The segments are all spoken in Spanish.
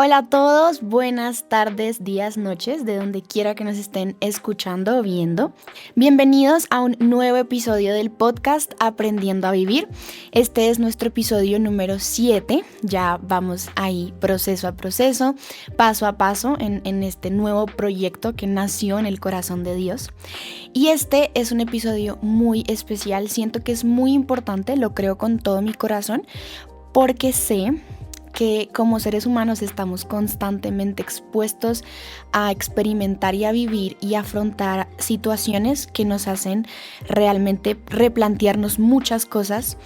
Hola a todos, buenas tardes, días, noches, de donde quiera que nos estén escuchando o viendo. Bienvenidos a un nuevo episodio del podcast Aprendiendo a Vivir. Este es nuestro episodio número 7. Ya vamos ahí proceso a proceso, paso a paso en este nuevo proyecto que nació en el corazón de Dios. Y este es un episodio muy especial, siento que es muy importante, lo creo con todo mi corazón, porque sé que como seres humanos estamos constantemente expuestos a experimentar y a vivir y afrontar situaciones que nos hacen realmente replantearnos muchas cosas.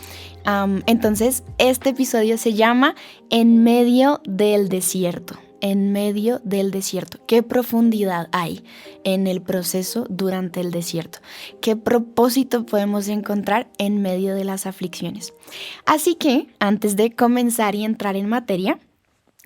Entonces, este episodio se llama En medio del desierto. En medio del desierto. ¿Qué profundidad hay en el proceso durante el desierto? ¿Qué propósito podemos encontrar en medio de las aflicciones? Así que, antes de comenzar y entrar en materia,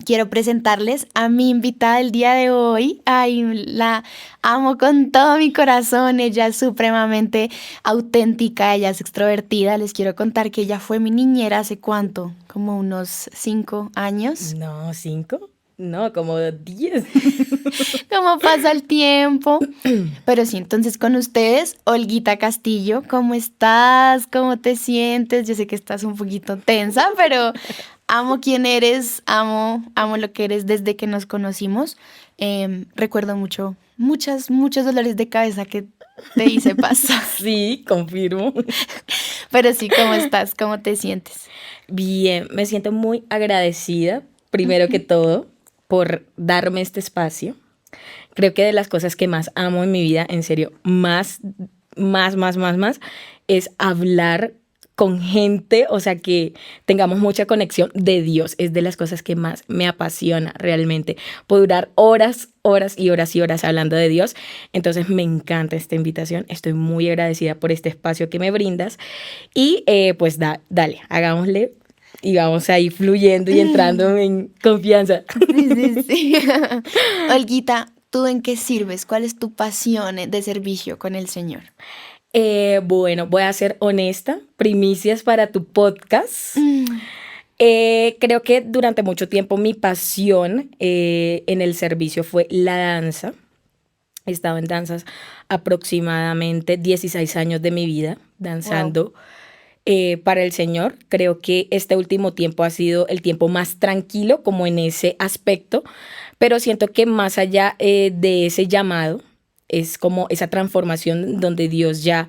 quiero presentarles a mi invitada del día de hoy. Ay, la amo con todo mi corazón. Ella es supremamente auténtica, ella es extrovertida. Les quiero contar que ella fue mi niñera hace ¿cuánto? Como unos 5 años. No, 5. No, como 10. ¿Cómo pasa el tiempo? Pero sí, entonces con ustedes, Olguita Castillo, ¿cómo estás? ¿Cómo te sientes? Yo sé que estás un poquito tensa, pero amo quién eres, amo lo que eres desde que nos conocimos. Recuerdo muchos dolores de cabeza que te hice pasar. Sí, confirmo. Pero sí, ¿cómo estás? ¿Cómo te sientes? Bien, me siento muy agradecida, primero que todo, por darme este espacio. Creo que de las cosas que más amo en mi vida, en serio, más, es hablar con gente, o sea, que tengamos mucha conexión de Dios. Es de las cosas que más me apasiona realmente. Puedo durar horas hablando de Dios. Entonces me encanta esta invitación. Estoy muy agradecida por este espacio que me brindas. Y pues dale, hagámosle y vamos a ir fluyendo y entrando en confianza. Sí. Olguita, ¿tú en qué sirves? ¿Cuál es tu pasión de servicio con el Señor? Bueno, voy a ser honesta. Primicias para tu podcast. Mm. Creo que durante mucho tiempo mi pasión en el servicio fue la danza. He estado en danzas aproximadamente 16 años de mi vida, danzando para el Señor. Creo que este último tiempo ha sido el tiempo más tranquilo como en ese aspecto, pero siento que más allá de ese llamado, es como esa transformación donde Dios ya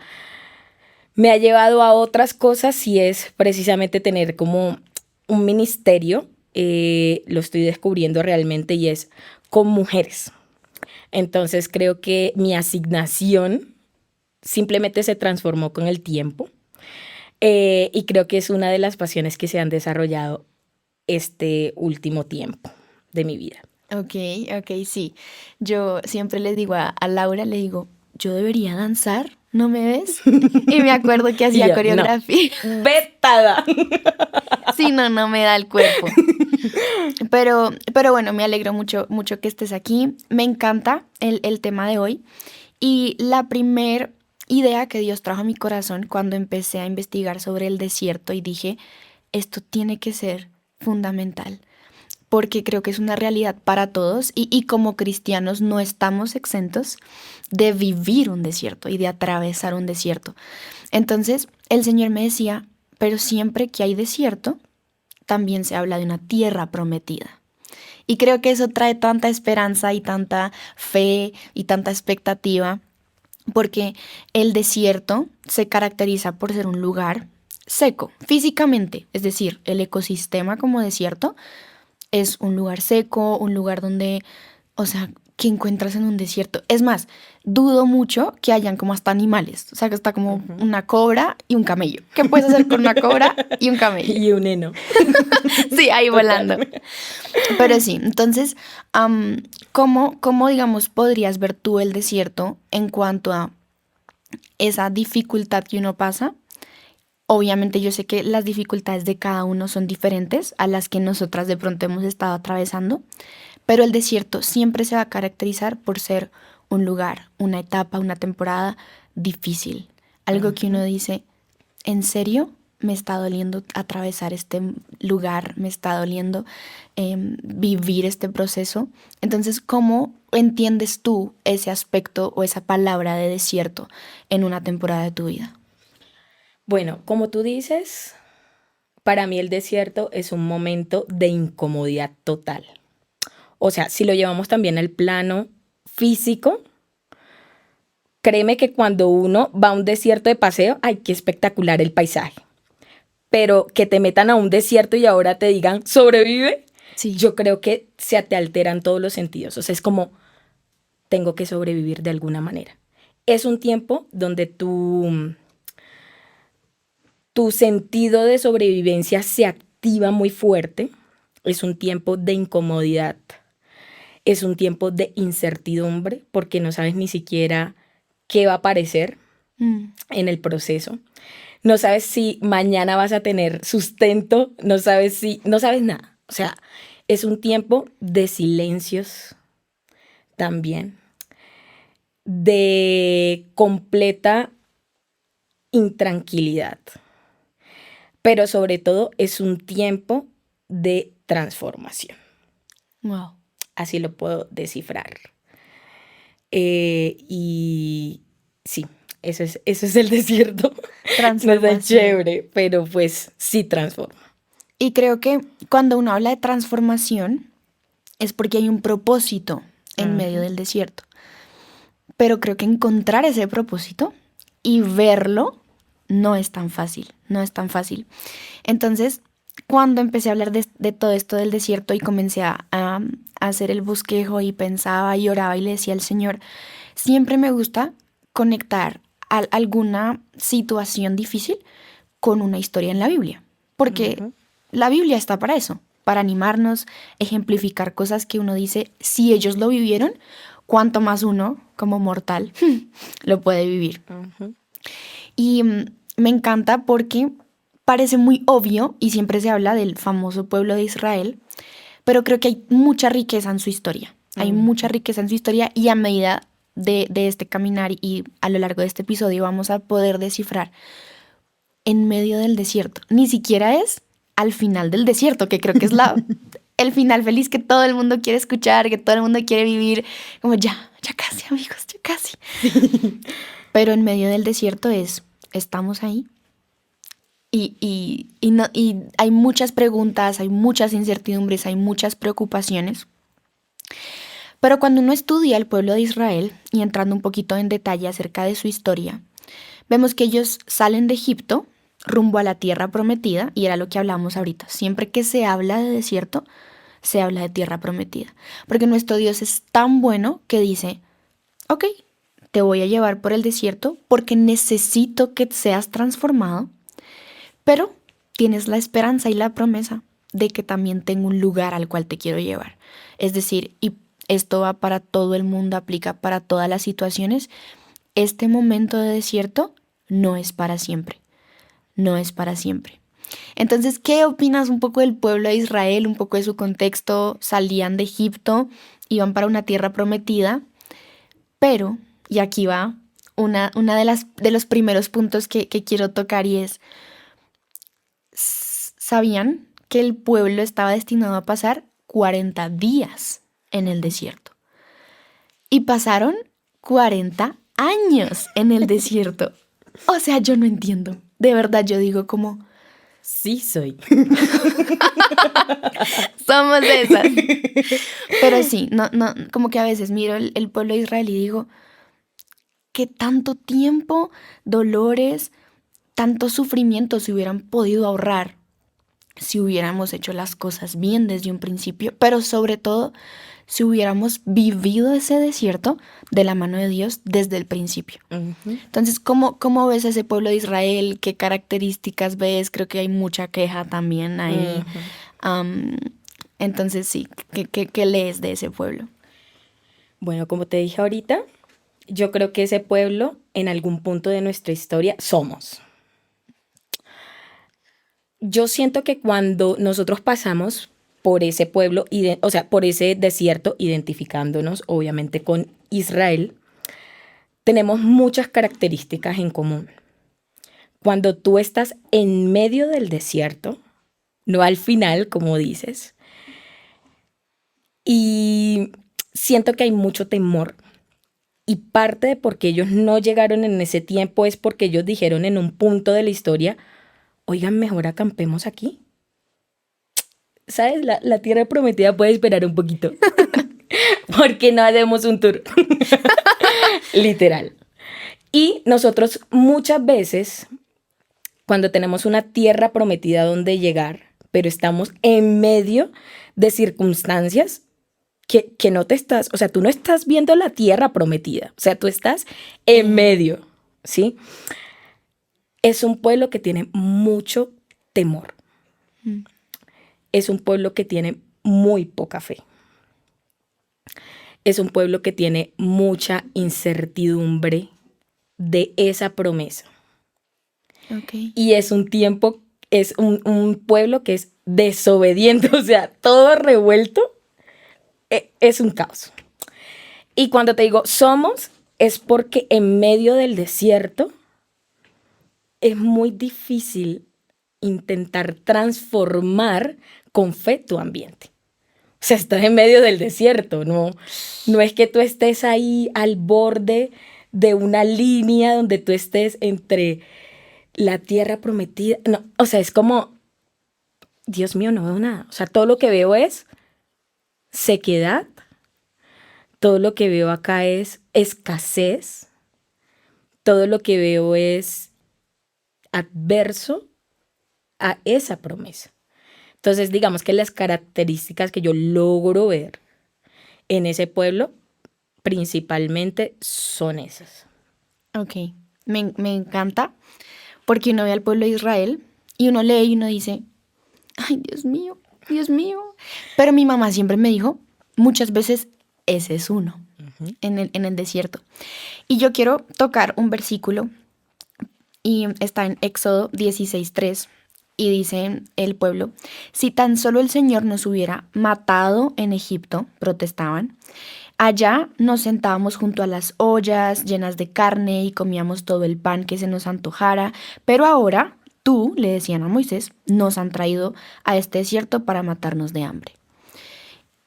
me ha llevado a otras cosas y es precisamente tener como un ministerio, lo estoy descubriendo realmente y es con mujeres. Entonces creo que mi asignación simplemente se transformó con el tiempo y creo que es una de las pasiones que se han desarrollado este último tiempo de mi vida. Ok, sí. Yo siempre le digo a Laura, le digo, yo debería danzar, ¿no me ves? Y me acuerdo que Y hacía yo, coreografía. no, vetada. Sí, no me da el cuerpo. Pero bueno, me alegro mucho que estés aquí. Me encanta el tema de hoy. Y la primer idea que Dios trajo a mi corazón cuando empecé a investigar sobre el desierto y dije, esto tiene que ser fundamental, porque creo que es una realidad para todos y como cristianos no estamos exentos de vivir un desierto y de atravesar un desierto. Entonces el Señor me decía, pero siempre que hay desierto, también se habla de una tierra prometida. Y creo que eso trae tanta esperanza y tanta fe y tanta expectativa, porque el desierto se caracteriza por ser un lugar seco físicamente, es decir, el ecosistema como desierto es un lugar seco, un lugar donde, o sea, que encuentras en un desierto. Es más, dudo mucho que hayan como hasta animales. O sea, que está como una cobra y un camello. ¿Qué puedes hacer con una cobra y un camello? Y un heno. Sí, ahí Total. volando. Pero sí, entonces, ¿cómo, digamos, podrías ver tú el desierto en cuanto a esa dificultad que uno pasa? Obviamente yo sé que las dificultades de cada uno son diferentes a las que nosotras de pronto hemos estado atravesando, pero el desierto siempre se va a caracterizar por ser un lugar, una etapa, una temporada difícil. Algo que uno dice, ¿en serio? me está doliendo atravesar este lugar, me está doliendo vivir este proceso. Entonces, ¿cómo entiendes tú ese aspecto o esa palabra de desierto en una temporada de tu vida? Bueno, como tú dices, para mí el desierto es un momento de incomodidad total. O sea, si lo llevamos también al plano físico, créeme que cuando uno va a un desierto de paseo, ¡ay, qué espectacular el paisaje! Pero que te metan a un desierto y ahora te digan, sobrevive, Sí. yo creo que se te alteran todos los sentidos. O sea, es como, tengo que sobrevivir de alguna manera. Es un tiempo donde tu sentido de sobrevivencia se activa muy fuerte. Es un tiempo de incomodidad. Es un tiempo de incertidumbre porque no sabes ni siquiera qué va a aparecer en el proceso. No sabes si mañana vas a tener sustento, no sabes nada. O sea, es un tiempo de silencios también, de completa intranquilidad, pero sobre todo es un tiempo de transformación. Wow. Así lo puedo descifrar. Y sí, eso es el desierto. No está chévere, pero pues sí transforma. Y creo que cuando uno habla de transformación es porque hay un propósito en medio del desierto. Pero creo que encontrar ese propósito y verlo no es tan fácil, no es tan fácil. Entonces, cuando empecé a hablar de todo esto del desierto y comencé a hacer el bosquejo y pensaba y oraba y le decía al Señor, siempre me gusta conectar alguna situación difícil con una historia en la Biblia, porque la Biblia está para eso, para animarnos, ejemplificar cosas que uno dice, si ellos lo vivieron, cuánto más uno, como mortal, lo puede vivir. Y me encanta porque parece muy obvio y siempre se habla del famoso pueblo de Israel, pero creo que hay mucha riqueza en su historia. Hay mucha riqueza en su historia y a medida de este caminar y a lo largo de este episodio vamos a poder descifrar en medio del desierto. Ni siquiera es al final del desierto, que creo que es el final feliz que todo el mundo quiere escuchar, que todo el mundo quiere vivir. Como ya casi, amigos, ya casi. Pero en medio del desierto estamos ahí. Y hay muchas preguntas, hay muchas incertidumbres, hay muchas preocupaciones. Pero cuando uno estudia el pueblo de Israel y entrando un poquito en detalle acerca de su historia, vemos que ellos salen de Egipto rumbo a la tierra prometida, y era lo que hablamos ahorita. Siempre que se habla de desierto, se habla de tierra prometida. Porque nuestro Dios es tan bueno que dice, ok, te voy a llevar por el desierto porque necesito que seas transformado, pero tienes la esperanza y la promesa de que también tengo un lugar al cual te quiero llevar. Es decir, y esto va para todo el mundo, aplica para todas las situaciones, este momento de desierto no es para siempre. No es para siempre. Entonces, ¿qué opinas un poco del pueblo de Israel, un poco de su contexto? Salían de Egipto, iban para una tierra prometida, pero, y aquí va una de los primeros puntos que quiero tocar y es, ¿sabían que el pueblo estaba destinado a pasar 40 días en el desierto? Y pasaron 40 años en el desierto. O sea, yo no entiendo. De verdad, yo digo como... Sí soy. Somos esas. Pero sí, no, como que a veces miro el pueblo de Israel y digo, ¿qué tanto tiempo, dolores, tanto sufrimiento se hubieran podido ahorrar si hubiéramos hecho las cosas bien desde un principio? Pero sobre todo, si hubiéramos vivido ese desierto de la mano de Dios desde el principio. Entonces, ¿cómo ves a ese pueblo de Israel? ¿Qué características ves? Creo que hay mucha queja también ahí. Entonces, sí, ¿qué lees de ese pueblo? Bueno, como te dije ahorita, yo creo que ese pueblo, en algún punto de nuestra historia, somos. Yo siento que cuando nosotros pasamos por ese pueblo, o sea, por ese desierto, identificándonos obviamente con Israel, tenemos muchas características en común. cuando tú estás en medio del desierto, no al final, como dices, y siento que hay mucho temor. Y parte de por qué ellos no llegaron en ese tiempo es porque ellos dijeron en un punto de la historia, oigan, mejor acampemos aquí. ¿Sabes? La tierra prometida puede esperar un poquito. Porque no hacemos un tour. Literal. Y nosotros muchas veces, cuando tenemos una tierra prometida donde llegar, pero estamos en medio de circunstancias que no te estás, o sea, tú no estás viendo la tierra prometida, o sea, tú estás en medio, ¿sí? Es un pueblo que tiene mucho temor. Es un pueblo que tiene muy poca fe. Es un pueblo que tiene mucha incertidumbre de esa promesa. Okay. Y es un tiempo, es un pueblo que es desobediente, o sea, todo revuelto es un caos. Y cuando te digo somos, es porque en medio del desierto es muy difícil intentar transformar con fe tu ambiente. O sea, estás en medio del desierto, no es que tú estés ahí al borde de una línea donde tú estés entre la tierra prometida. No, o sea, es como, Dios mío, no veo nada. O sea, todo lo que veo es sequedad, todo lo que veo acá es escasez, todo lo que veo es adverso a esa promesa. Entonces, digamos que las características que yo logro ver en ese pueblo principalmente son esas. Ok, me encanta porque uno ve al pueblo de Israel y uno lee y uno dice, ay, Dios mío, Dios mío. Pero mi mamá siempre me dijo, muchas veces ese es uno en el desierto. Y yo quiero tocar un versículo y está en Éxodo 16:3 y dice el pueblo, si tan solo el Señor nos hubiera matado en Egipto, protestaban, allá nos sentábamos junto a las ollas llenas de carne y comíamos todo el pan que se nos antojara, pero ahora tú, le decían a Moisés, nos han traído a este desierto para matarnos de hambre.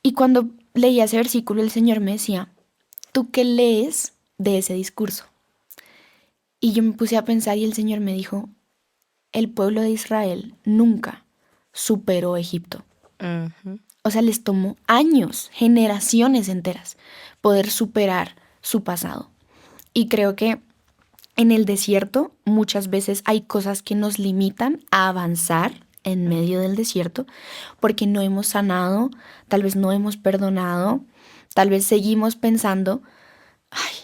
Y cuando leía ese versículo, el Señor me decía, ¿tú qué lees de ese discurso? Y yo me puse a pensar y el Señor me dijo, el pueblo de Israel nunca superó Egipto. O sea, les tomó años, generaciones enteras, poder superar su pasado. Y creo que en el desierto muchas veces hay cosas que nos limitan a avanzar en medio del desierto porque no hemos sanado, tal vez no hemos perdonado, tal vez seguimos pensando, ay,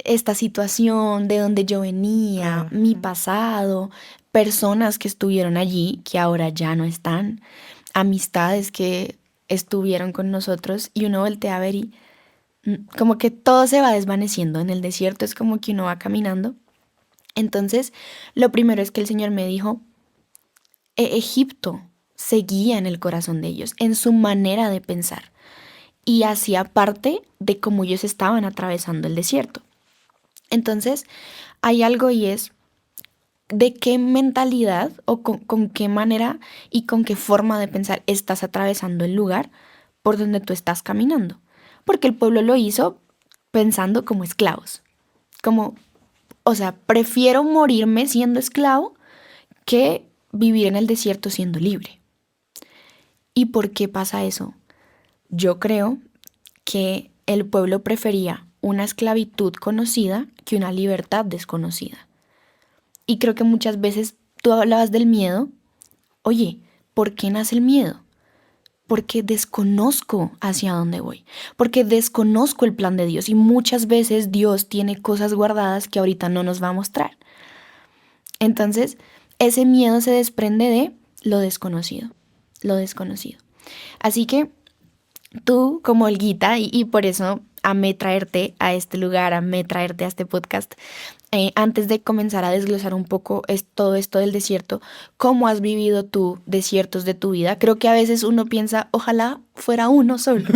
esta situación, de donde yo venía, mi pasado, personas que estuvieron allí que ahora ya no están, amistades que estuvieron con nosotros y uno voltea a ver y como que todo se va desvaneciendo en el desierto, es como que uno va caminando. Entonces, lo primero es que el Señor me dijo, Egipto seguía en el corazón de ellos, en su manera de pensar y hacía parte de cómo ellos estaban atravesando el desierto. Entonces, hay algo y es de qué mentalidad o con qué manera y con qué forma de pensar estás atravesando el lugar por donde tú estás caminando. Porque el pueblo lo hizo pensando como esclavos. Como, o sea, prefiero morirme siendo esclavo que vivir en el desierto siendo libre. ¿Y por qué pasa eso? Yo creo que el pueblo prefería una esclavitud conocida que una libertad desconocida. Y creo que muchas veces tú hablabas del miedo. Oye, ¿por qué nace el miedo? Porque desconozco hacia dónde voy, porque desconozco el plan de Dios y muchas veces Dios tiene cosas guardadas que ahorita no nos va a mostrar. Entonces, ese miedo se desprende de lo desconocido, lo desconocido. Así que tú como Olguita, y por eso amé traerte a este lugar, amé traerte a este podcast, antes de comenzar a desglosar un poco todo esto del desierto, ¿cómo has vivido tú desiertos de tu vida? Creo que a veces uno piensa, ojalá fuera uno solo.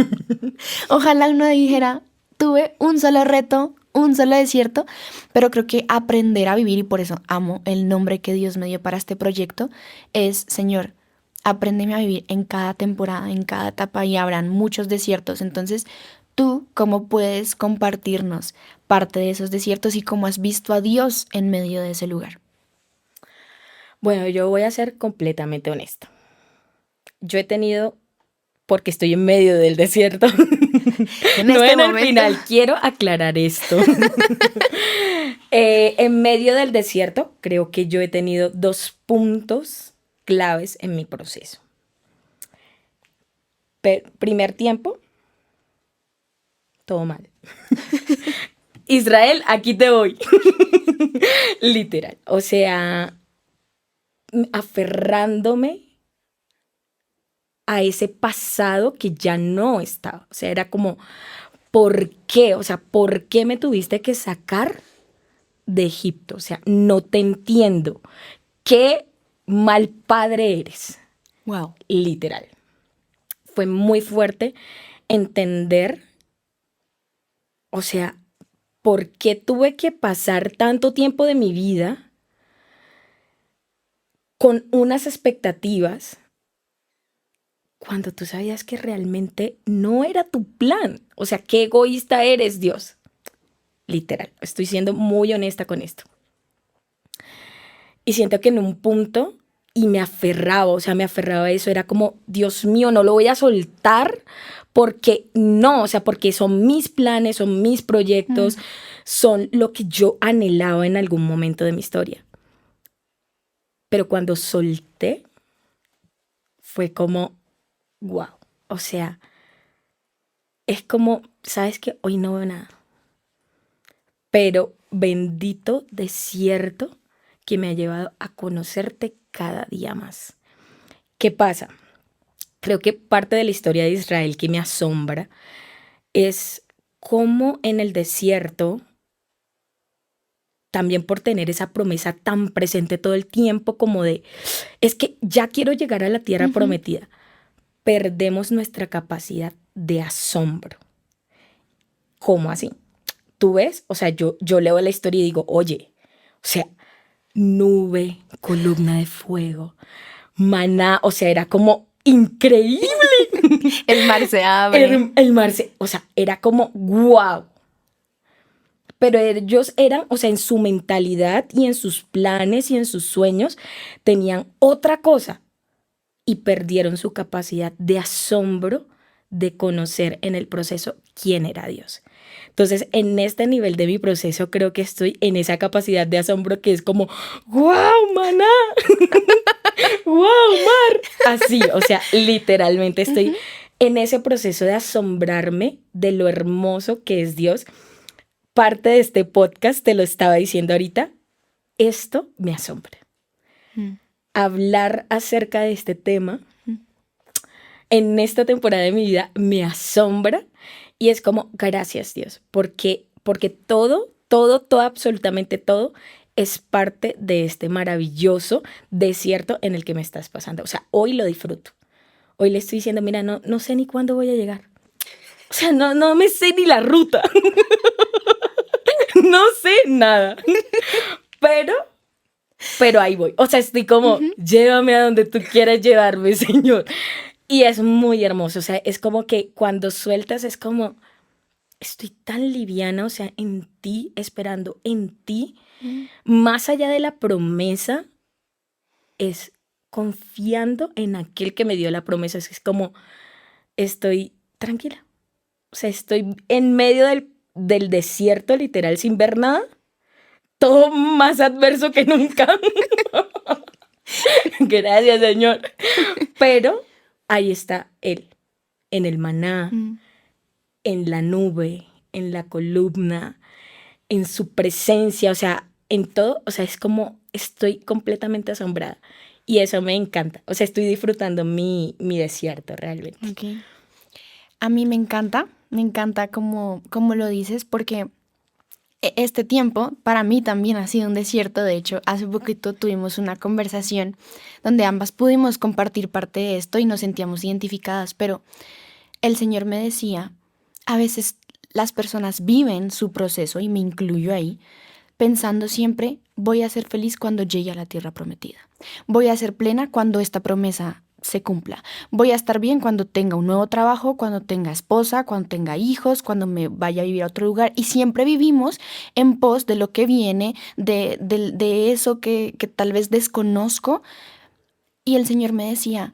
Ojalá uno dijera, tuve un solo reto, un solo desierto, pero creo que aprender a vivir, y por eso amo el nombre que Dios me dio para este proyecto, es, Señor, apréndeme a vivir en cada temporada, en cada etapa, y habrán muchos desiertos. Entonces, ¿tú cómo puedes compartirnos parte de esos desiertos y cómo has visto a Dios en medio de ese lugar? Bueno, yo voy a ser completamente honesta. Yo he tenido, porque estoy en medio del desierto, En no este en el momento. final, quiero aclarar esto. En medio del desierto, creo que yo he tenido dos puntos claves en mi proceso. Primer tiempo, todo mal. Israel, aquí te voy. Literal. O sea, aferrándome a ese pasado que ya no estaba. O sea, era como, ¿por qué? O sea, ¿por qué me tuviste que sacar de Egipto? O sea, no te entiendo. Qué mal padre eres. Wow. Literal. Fue muy fuerte entender, o sea, ¿por qué tuve que pasar tanto tiempo de mi vida con unas expectativas cuando tú sabías que realmente no era tu plan? O sea, qué egoísta eres, Dios. Literal, estoy siendo muy honesta con esto. Y siento que en un punto, y me aferraba, o sea, me aferraba a eso, era como, Dios mío, no lo voy a soltar porque no, o sea, porque son mis planes, son mis proyectos, son lo que yo anhelaba en algún momento de mi historia. Pero cuando solté, fue como, wow, o sea, es como, ¿sabes qué? Hoy no veo nada. Pero bendito desierto que me ha llevado a conocerte cada día más. ¿Qué pasa? Creo que parte de la historia de Israel que me asombra es cómo en el desierto, también por tener esa promesa tan presente todo el tiempo como de, es que ya quiero llegar a la tierra prometida, perdemos nuestra capacidad de asombro. ¿Cómo así? Tú ves, o sea, yo leo la historia y digo, oye, o sea, nube, columna de fuego, maná, o sea, era como increíble. El mar se abre. El mar, o sea, era como wow. Pero ellos eran, o sea, en su mentalidad y en sus planes y en sus sueños, tenían otra cosa y perdieron su capacidad de asombro de conocer en el proceso quién era Dios. Entonces, en este nivel de mi proceso, creo que estoy en esa capacidad de asombro que es como, wow, maná, wow, mar. Así, o sea, literalmente estoy en ese proceso de asombrarme de lo hermoso que es Dios. Parte de este podcast, te lo estaba diciendo ahorita, esto me asombra. Hablar acerca de este tema en esta temporada de mi vida me asombra y es como, gracias Dios, porque todo, absolutamente todo es parte de este maravilloso desierto en el que me estás pasando. O sea, hoy lo disfruto. Hoy le estoy diciendo, mira, no sé ni cuándo voy a llegar. O sea, no me sé ni la ruta. No sé nada. Pero ahí voy. O sea, estoy como, llévame a donde tú quieras llevarme, Señor. Y es muy hermoso. O sea, es como que cuando sueltas es como, estoy tan liviana, o sea, en ti, esperando en ti. Más allá de la promesa, es confiando en aquel que me dio la promesa. Es como, estoy tranquila. O sea, estoy en medio del desierto, literal, sin ver nada. Todo más adverso que nunca. Gracias, Señor. Pero ahí está Él, en el maná, en la nube, en la columna, en su presencia, o sea, en todo, o sea, es como estoy completamente asombrada. Y eso me encanta. O sea, estoy disfrutando mi desierto realmente. Okay. A mí me encanta como lo dices, porque este tiempo para mí también ha sido un desierto. De hecho, hace poquito tuvimos una conversación donde ambas pudimos compartir parte de esto y nos sentíamos identificadas, pero el Señor me decía, a veces las personas viven su proceso, y me incluyo ahí, pensando siempre, voy a ser feliz cuando llegue a la tierra prometida. Voy a ser plena cuando esta promesa se cumpla. Voy a estar bien cuando tenga un nuevo trabajo, cuando tenga esposa, cuando tenga hijos, cuando me vaya a vivir a otro lugar. Y siempre vivimos en pos de lo que viene, de eso que tal vez desconozco. Y el Señor me decía,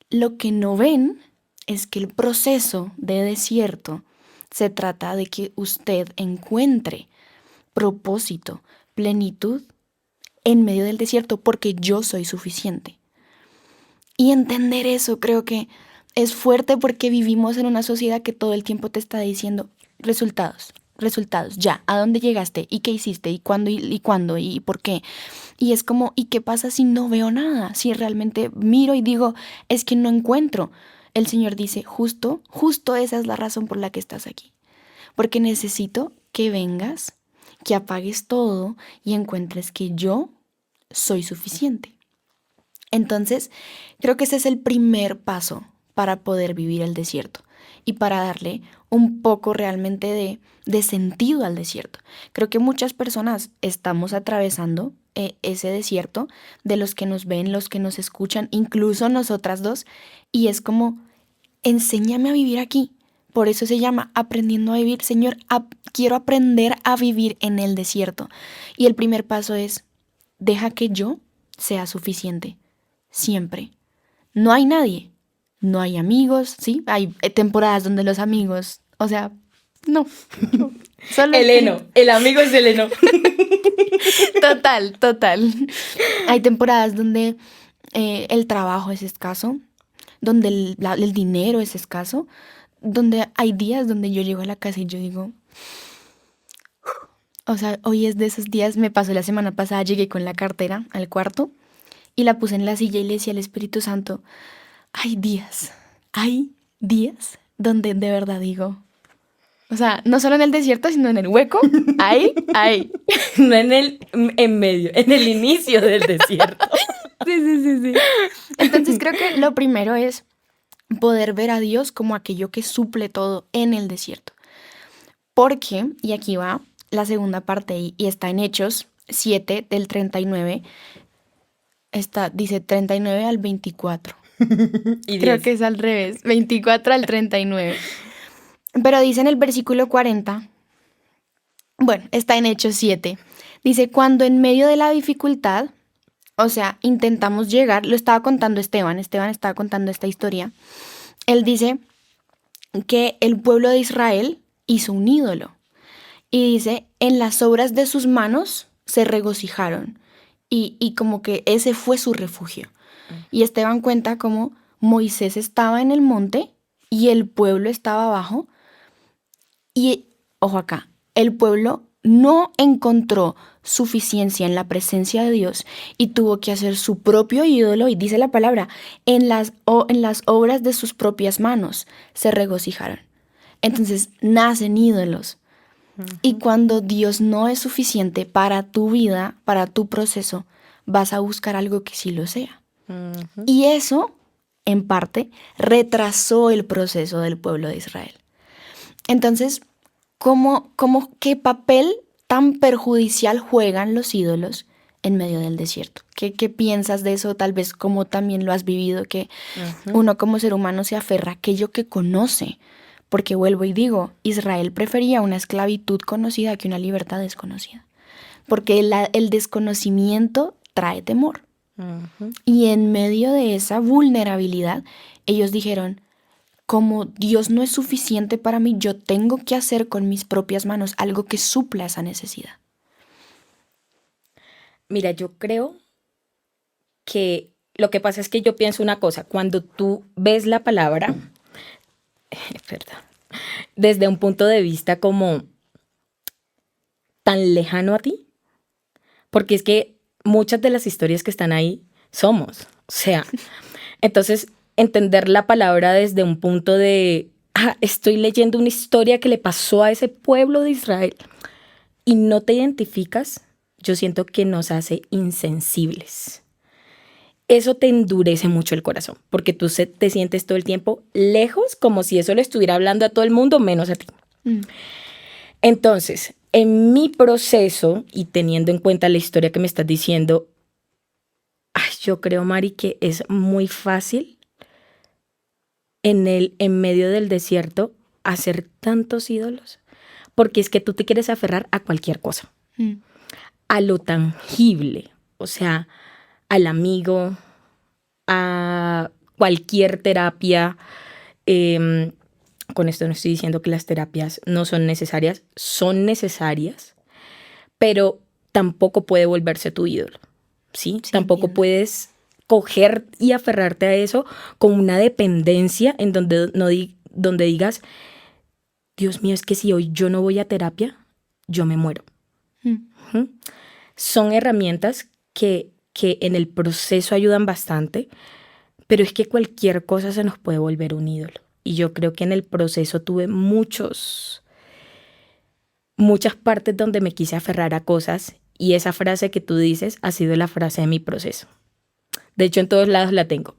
lo que no ven es que el proceso de desierto se trata de que usted encuentre propósito, plenitud en medio del desierto, porque yo soy suficiente. Y entender eso creo que es fuerte, porque vivimos en una sociedad que todo el tiempo te está diciendo resultados, resultados, ya, ¿a dónde llegaste? ¿Y qué hiciste? ¿Y cuándo? ¿Y cuándo? ¿Y por qué? Y es como, ¿y qué pasa si no veo nada? Si realmente miro y digo, es que no encuentro. El Señor dice, justo esa es la razón por la que estás aquí. Porque necesito que vengas, que apagues todo y encuentres que yo soy suficiente. Entonces, creo que ese es el primer paso para poder vivir el desierto y para darle un poco realmente de sentido al desierto. Creo que muchas personas estamos atravesando ese desierto, de los que nos ven, los que nos escuchan, incluso nosotras dos, y es como, enséñame a vivir aquí. Por eso se llama aprendiendo a vivir. Señor, quiero aprender a vivir en el desierto. Y el primer paso es, deja que yo sea suficiente. Siempre. No hay nadie. No hay amigos, ¿sí? Hay temporadas donde los amigos, o sea, no. Solo Eleno, el amigo es Eleno. Total. Hay temporadas donde el trabajo es escaso, donde el dinero es escaso, donde hay días donde yo llego a la casa y yo digo, o sea, hoy es de esos días. Me pasó la semana pasada, llegué con la cartera al cuarto y la puse en la silla y le decía al Espíritu Santo, hay días donde de verdad digo, o sea, no solo en el desierto, sino en el hueco, hay. No en medio, en el inicio del desierto. Sí. Entonces creo que lo primero es poder ver a Dios como aquello que suple todo en el desierto. Porque, y aquí va la segunda parte y está en Hechos 7 del 39, dice 39 al 24. Y Creo 10. que es al revés, 24 al 39. Pero dice en el versículo 40, bueno, está en Hechos 7, dice, cuando en medio de la dificultad, o sea, intentamos llegar, lo estaba contando Esteban estaba contando esta historia, él dice que el pueblo de Israel hizo un ídolo y dice, en las obras de sus manos se regocijaron y como que ese fue su refugio. Y Esteban cuenta cómo Moisés estaba en el monte y el pueblo estaba abajo. Y, ojo acá, el pueblo no encontró suficiencia en la presencia de Dios y tuvo que hacer su propio ídolo, y dice la palabra, en las obras de sus propias manos se regocijaron. Entonces nacen ídolos. Y cuando Dios no es suficiente para tu vida, para tu proceso, vas a buscar algo que sí lo sea. Y eso, en parte, retrasó el proceso del pueblo de Israel. Entonces, ¿qué papel tan perjudicial juegan los ídolos en medio del desierto? ¿Qué piensas de eso? Tal vez como también lo has vivido, que uno como ser humano se aferra a aquello que conoce. Porque vuelvo y digo, Israel prefería una esclavitud conocida que una libertad desconocida. Porque el desconocimiento trae temor. Y en medio de esa vulnerabilidad, ellos dijeron, como Dios no es suficiente para mí, yo tengo que hacer con mis propias manos algo que supla esa necesidad. Mira, yo creo que lo que pasa es que yo pienso una cosa, cuando tú ves la palabra, perdón, desde un punto de vista como tan lejano a ti, porque es que muchas de las historias que están ahí somos, o sea, entonces entender la palabra desde un punto de, estoy leyendo una historia que le pasó a ese pueblo de Israel y no te identificas, yo siento que nos hace insensibles. Eso te endurece mucho el corazón, porque tú te sientes todo el tiempo lejos, como si eso le estuviera hablando a todo el mundo, menos a ti. Mm. Entonces, en mi proceso y teniendo en cuenta la historia que me estás diciendo, yo creo, Mari, que es muy fácil en medio del desierto hacer tantos ídolos, porque es que tú te quieres aferrar a cualquier cosa, Mm. a lo tangible, o sea, al amigo, a cualquier terapia. Em, con esto no estoy diciendo que las terapias no son necesarias, pero tampoco puede volverse tu ídolo, ¿sí? Sí, Tampoco entiendo. puedes coger y aferrarte a eso con una dependencia en donde, donde digas, Dios mío, es que si hoy yo no voy a terapia, yo me muero. Mm. ¿Mm? Son herramientas que en el proceso ayudan bastante, pero es que cualquier cosa se nos puede volver un ídolo. Y yo creo que en el proceso tuve muchas partes donde me quise aferrar a cosas y esa frase que tú dices ha sido la frase de mi proceso. De hecho, en todos lados la tengo.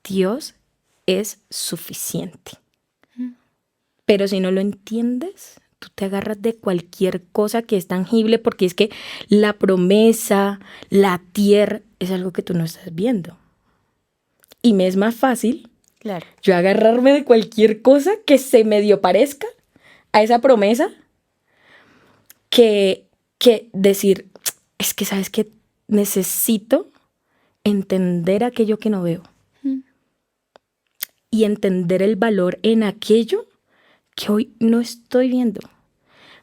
Dios es suficiente. Pero si no lo entiendes, tú te agarras de cualquier cosa que es tangible porque es que la promesa, la tierra, es algo que tú no estás viendo. Y me es más fácil Claro. yo agarrarme de cualquier cosa que se medio parezca a esa promesa que decir, es que sabes que necesito entender aquello que no veo Mm. y entender el valor en aquello que hoy no estoy viendo.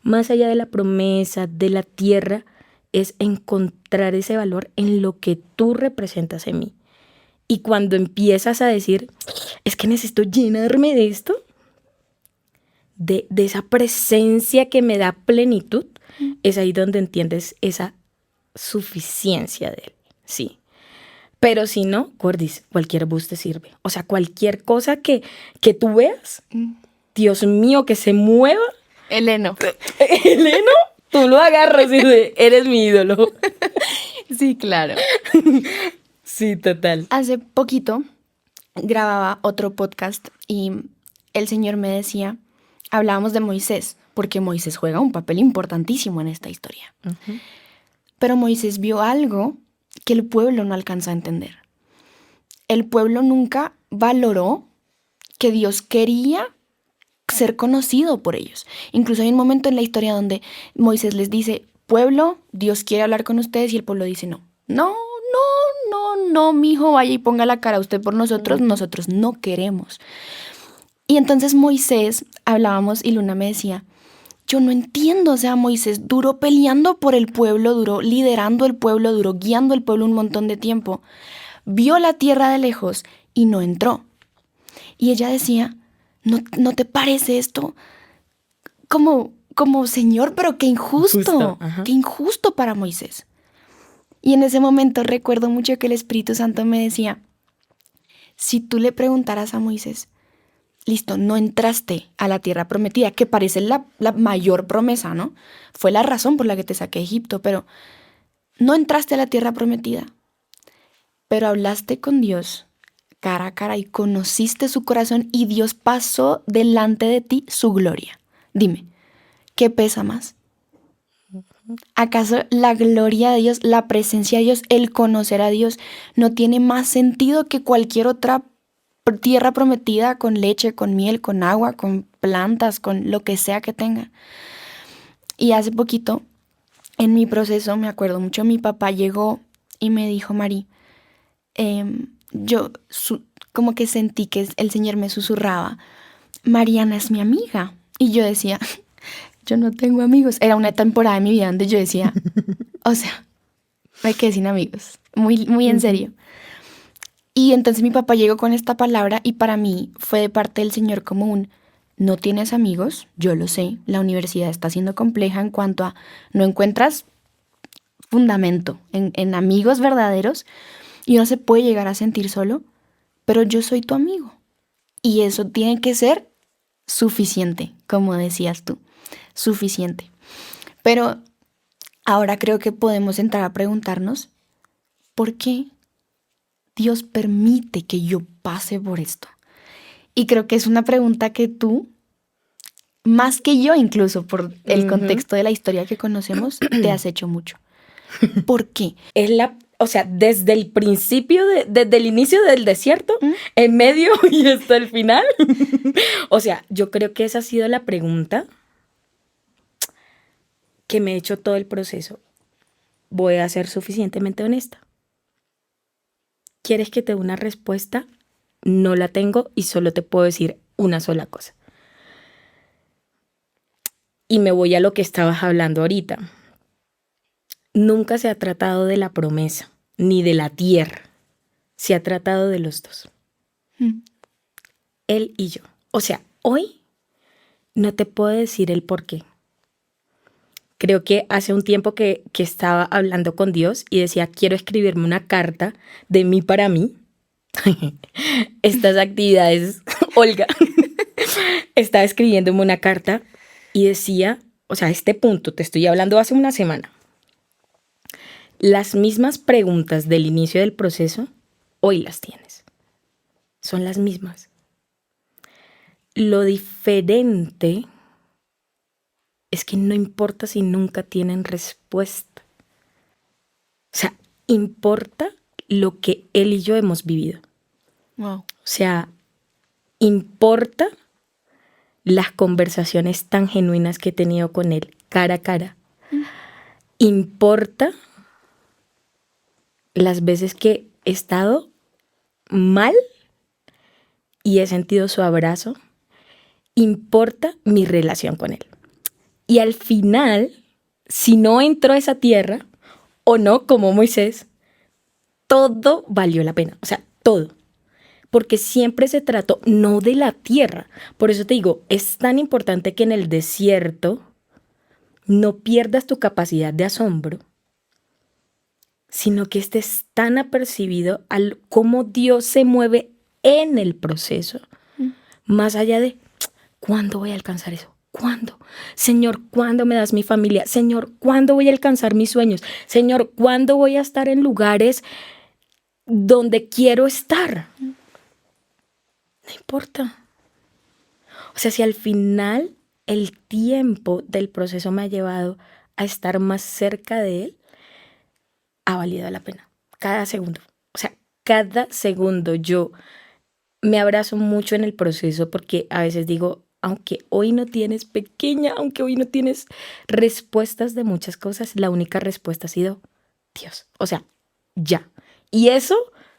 Más allá de la promesa, de la tierra, es encontrar ese valor en lo que tú representas en mí. Y cuando empiezas a decir, es que necesito llenarme de esto, de esa presencia que me da plenitud, es ahí donde entiendes esa suficiencia de él, sí. Pero si no, Gordis, cualquier bus te sirve. O sea, cualquier cosa que tú veas, Dios mío, que se mueva, Eleno. Eleno, tú lo agarras y dices, eres mi ídolo. Sí, claro. Sí, total. Hace poquito grababa otro podcast y el Señor me decía, hablábamos de Moisés, porque Moisés juega un papel importantísimo en esta historia. Uh-huh. Pero Moisés vio algo que el pueblo no alcanza a entender. El pueblo nunca valoró que Dios quería ser conocido por ellos. Incluso hay un momento en la historia donde Moisés les dice, pueblo, Dios quiere hablar con ustedes, y el pueblo dice, no, no, no, no, no, mijo, vaya y ponga la cara usted por nosotros, nosotros no queremos. Y entonces Moisés, hablábamos y Luna me decía, yo no entiendo, o sea, Moisés duró peleando por el pueblo, duró liderando el pueblo, duró guiando el pueblo un montón de tiempo, vio la tierra de lejos y no entró. Y ella decía, ¿no te parece esto como Señor, pero qué injusto, qué injusto para Moisés? Y en ese momento recuerdo mucho que el Espíritu Santo me decía, si tú le preguntaras a Moisés, listo, no entraste a la tierra prometida, que parece la mayor promesa, ¿no? Fue la razón por la que te saqué de Egipto, pero no entraste a la tierra prometida, pero hablaste con Dios cara a cara y conociste su corazón y Dios pasó delante de ti su gloria. Dime, ¿qué pesa más? ¿Acaso la gloria de Dios, la presencia de Dios, el conocer a Dios no tiene más sentido que cualquier otra tierra prometida con leche, con miel, con agua, con plantas, con lo que sea que tenga? Y hace poquito, en mi proceso, me acuerdo mucho, mi papá llegó y me dijo, Mari, yo como que sentí que el Señor me susurraba, Mariana es mi amiga. Y yo decía, yo no tengo amigos. Era una temporada de mi vida donde yo decía, o sea, me quedé sin amigos, muy, muy en serio. Y entonces mi papá llegó con esta palabra y para mí fue de parte del Señor como un, no tienes amigos, yo lo sé, la universidad está siendo compleja en cuanto a no encuentras fundamento en amigos verdaderos y uno se puede llegar a sentir solo, pero yo soy tu amigo. Y eso tiene que ser suficiente, como decías tú, suficiente. Pero ahora creo que podemos entrar a preguntarnos, ¿por qué Dios permite que yo pase por esto? Y creo que es una pregunta que tú más que yo incluso, por el contexto de la historia que conocemos, te has hecho mucho. ¿Por qué? O sea, desde el principio, desde el inicio del desierto, en medio y hasta el final. O sea, yo creo que esa ha sido la pregunta que me he hecho todo el proceso. Voy a ser suficientemente honesta. ¿Quieres que te dé una respuesta? No la tengo y solo te puedo decir una sola cosa. Y me voy a lo que estabas hablando ahorita. Nunca se ha tratado de la promesa, ni de la tierra. Se ha tratado de los dos. Él y yo. O sea, hoy no te puedo decir el por qué. Creo que hace un tiempo que estaba hablando con Dios y decía, quiero escribirme una carta de mí para mí. Estas actividades, Olga, estaba escribiéndome una carta y decía, o sea, a este punto, te estoy hablando hace una semana, las mismas preguntas del inicio del proceso, hoy las tienes. Son las mismas. Lo diferente es que no importa si nunca tienen respuesta. O sea, importa lo que él y yo hemos vivido. Wow. O sea, importa las conversaciones tan genuinas que he tenido con él, cara a cara. Importa las veces que he estado mal y he sentido su abrazo. Importa mi relación con él. Y al final, si no entró a esa tierra, o no, como Moisés, todo valió la pena. O sea, todo. Porque siempre se trató no de la tierra. Por eso te digo, es tan importante que en el desierto no pierdas tu capacidad de asombro, sino que estés tan apercibido al cómo Dios se mueve en el proceso, más allá de ¿cuándo voy a alcanzar eso? ¿Cuándo? Señor, ¿cuándo me das mi familia? Señor, ¿cuándo voy a alcanzar mis sueños? Señor, ¿cuándo voy a estar en lugares donde quiero estar? No importa. O sea, si al final el tiempo del proceso me ha llevado a estar más cerca de él, ha valido la pena. Cada segundo. O sea, cada segundo yo me abrazo mucho en el proceso porque a veces digo, aunque hoy no tienes aunque hoy no tienes respuestas de muchas cosas, la única respuesta ha sido Dios. O sea, ya. Y eso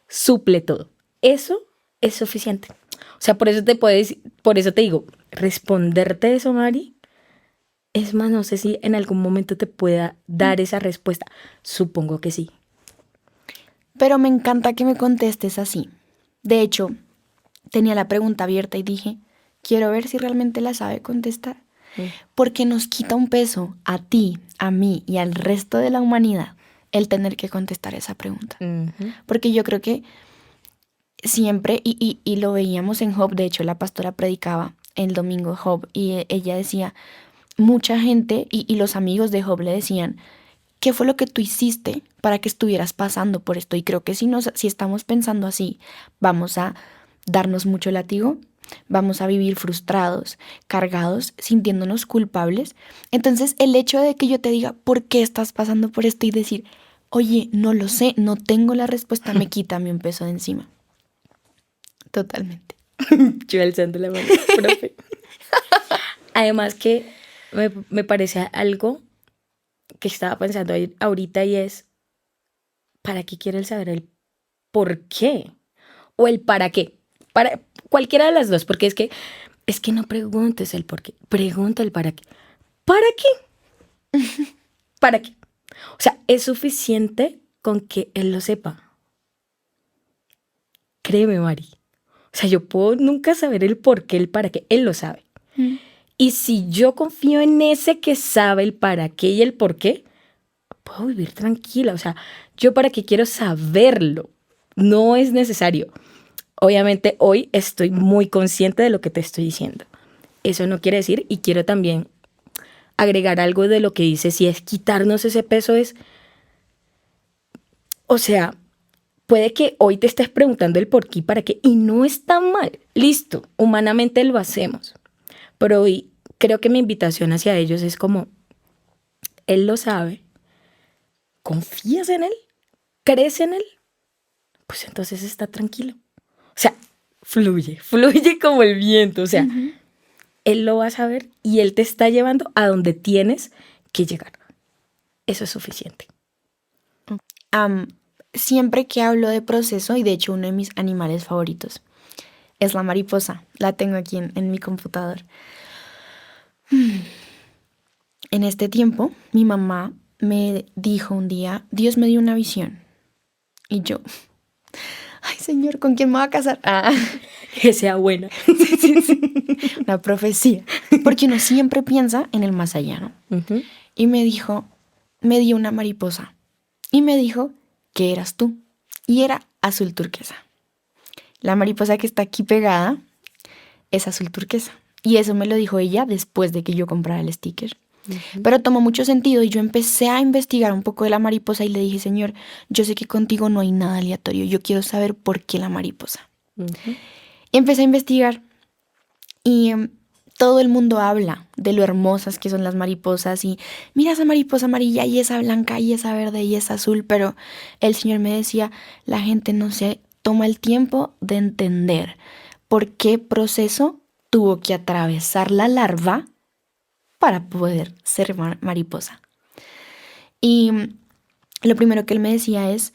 suple todo. Eso es suficiente. O sea, por eso te digo, responderte eso, Mari, es más, no sé si en algún momento te pueda dar esa respuesta. Supongo que sí. Pero me encanta que me contestes así. De hecho, tenía la pregunta abierta y dije, quiero ver si realmente la sabe contestar. Porque nos quita un peso a ti, a mí y al resto de la humanidad el tener que contestar esa pregunta. Porque yo creo que siempre, y lo veíamos en Job, de hecho la pastora predicaba el domingo Job y ella decía, mucha gente y los amigos de Job le decían, ¿qué fue lo que tú hiciste para que estuvieras pasando por esto? Y creo que si estamos pensando así, vamos a darnos mucho látigo, vamos a vivir frustrados, cargados, sintiéndonos culpables. Entonces el hecho de que yo te diga, ¿por qué estás pasando por esto? Y decir, oye, no lo sé, no tengo la respuesta, me quita a mí un peso de encima. Totalmente. Yo alzando la mano, profe. Además que me parece algo que estaba pensando ahorita y es, ¿para qué quiere el saber el por qué? O el para qué. Para cualquiera de las dos, porque es que no preguntes el por qué, pregunta el para qué. ¿Para qué? ¿Para qué? O sea, es suficiente con que él lo sepa. Créeme, Mari. O sea, yo puedo nunca saber el por qué, el para qué. Él lo sabe. Y si yo confío en ese que sabe el para qué y el por qué, puedo vivir tranquila. O sea, yo para qué quiero saberlo. No es necesario. Obviamente hoy estoy muy consciente de lo que te estoy diciendo. Eso no quiere decir, y quiero también agregar algo de lo que dice, si es quitarnos ese peso es, o sea, puede que hoy te estés preguntando el por qué y para qué, y no está mal. Listo, humanamente lo hacemos. Pero hoy creo que mi invitación hacia ellos es como, Él lo sabe, ¿confías en Él? ¿Crees en Él? Pues entonces está tranquilo. O sea, fluye como el viento. O sea, Él lo va a saber y Él te está llevando a donde tienes que llegar. Eso es suficiente. Siempre que hablo de proceso, y de hecho uno de mis animales favoritos es la mariposa. La tengo aquí en mi computador. En este tiempo, mi mamá me dijo un día, Dios me dio una visión. Y yo, ay Señor, ¿con quién me voy a casar? Que sea buena. Una profecía. Porque uno siempre piensa en el más allá, ¿no? Uh-huh. Y me dio una mariposa. Y me dijo que eras tú. Y era azul turquesa. La mariposa que está aquí pegada es azul turquesa. Y eso me lo dijo ella después de que yo comprara el sticker. Pero tomó mucho sentido y yo empecé a investigar un poco de la mariposa y le dije, Señor, yo sé que contigo no hay nada aleatorio. Yo quiero saber por qué la mariposa. Y empecé a investigar y todo el mundo habla de lo hermosas que son las mariposas y mira esa mariposa amarilla y esa blanca y esa verde y esa azul, pero el Señor me decía, la gente no se toma el tiempo de entender por qué proceso tuvo que atravesar la larva para poder ser mariposa. Y lo primero que él me decía es,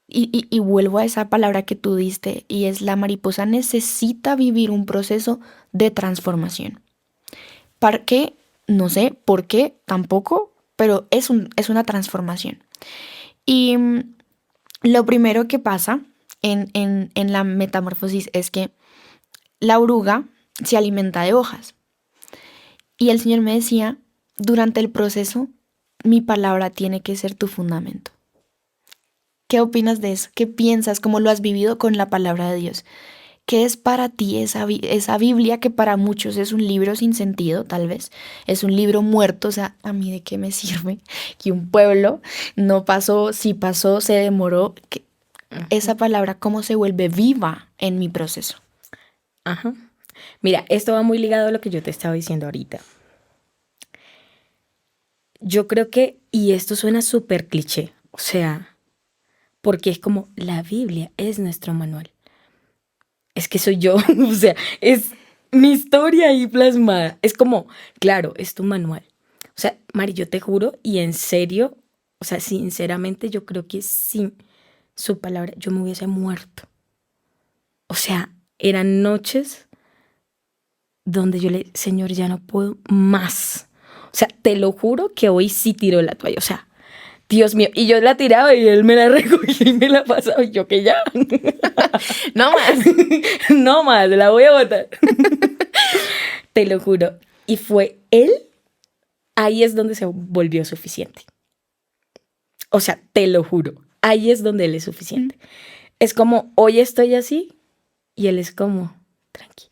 y vuelvo a esa palabra que tú diste, y es la mariposa necesita vivir un proceso de transformación. ¿Para qué? No sé, ¿por qué? Tampoco, pero es una transformación. Y lo primero que pasa en la metamorfosis es que la oruga se alimenta de hojas. Y el Señor me decía, durante el proceso, mi palabra tiene que ser tu fundamento. ¿Qué opinas de eso? ¿Qué piensas? ¿Cómo lo has vivido con la palabra de Dios? ¿Qué es para ti esa Biblia que para muchos es un libro sin sentido, tal vez? Es un libro muerto, o sea, ¿a mí de qué me sirve que un pueblo no pasó, si pasó, se demoró? Esa palabra, ¿cómo se vuelve viva en mi proceso? Ajá. Mira, esto va muy ligado a lo que yo te estaba diciendo ahorita. Yo creo que, y esto suena súper cliché, o sea, porque es como la Biblia es nuestro manual. Es que soy yo, o sea, es mi historia ahí plasmada. Es como, claro, es tu manual. O sea, Mari, yo te juro y en serio, o sea, sinceramente yo creo que sin su palabra yo me hubiese muerto. O sea, eran noches donde yo le, Señor, ya no puedo más. O sea, te lo juro que hoy sí tiró la toalla. O sea, Dios mío. Y yo la tiraba y él me la recogía y me la pasaba. Y yo que ya. No más. No más, la voy a botar. Te lo juro. Y fue él, ahí es donde se volvió suficiente. O sea, te lo juro. Ahí es donde él es suficiente. Es como, hoy estoy así y él es como, tranqui.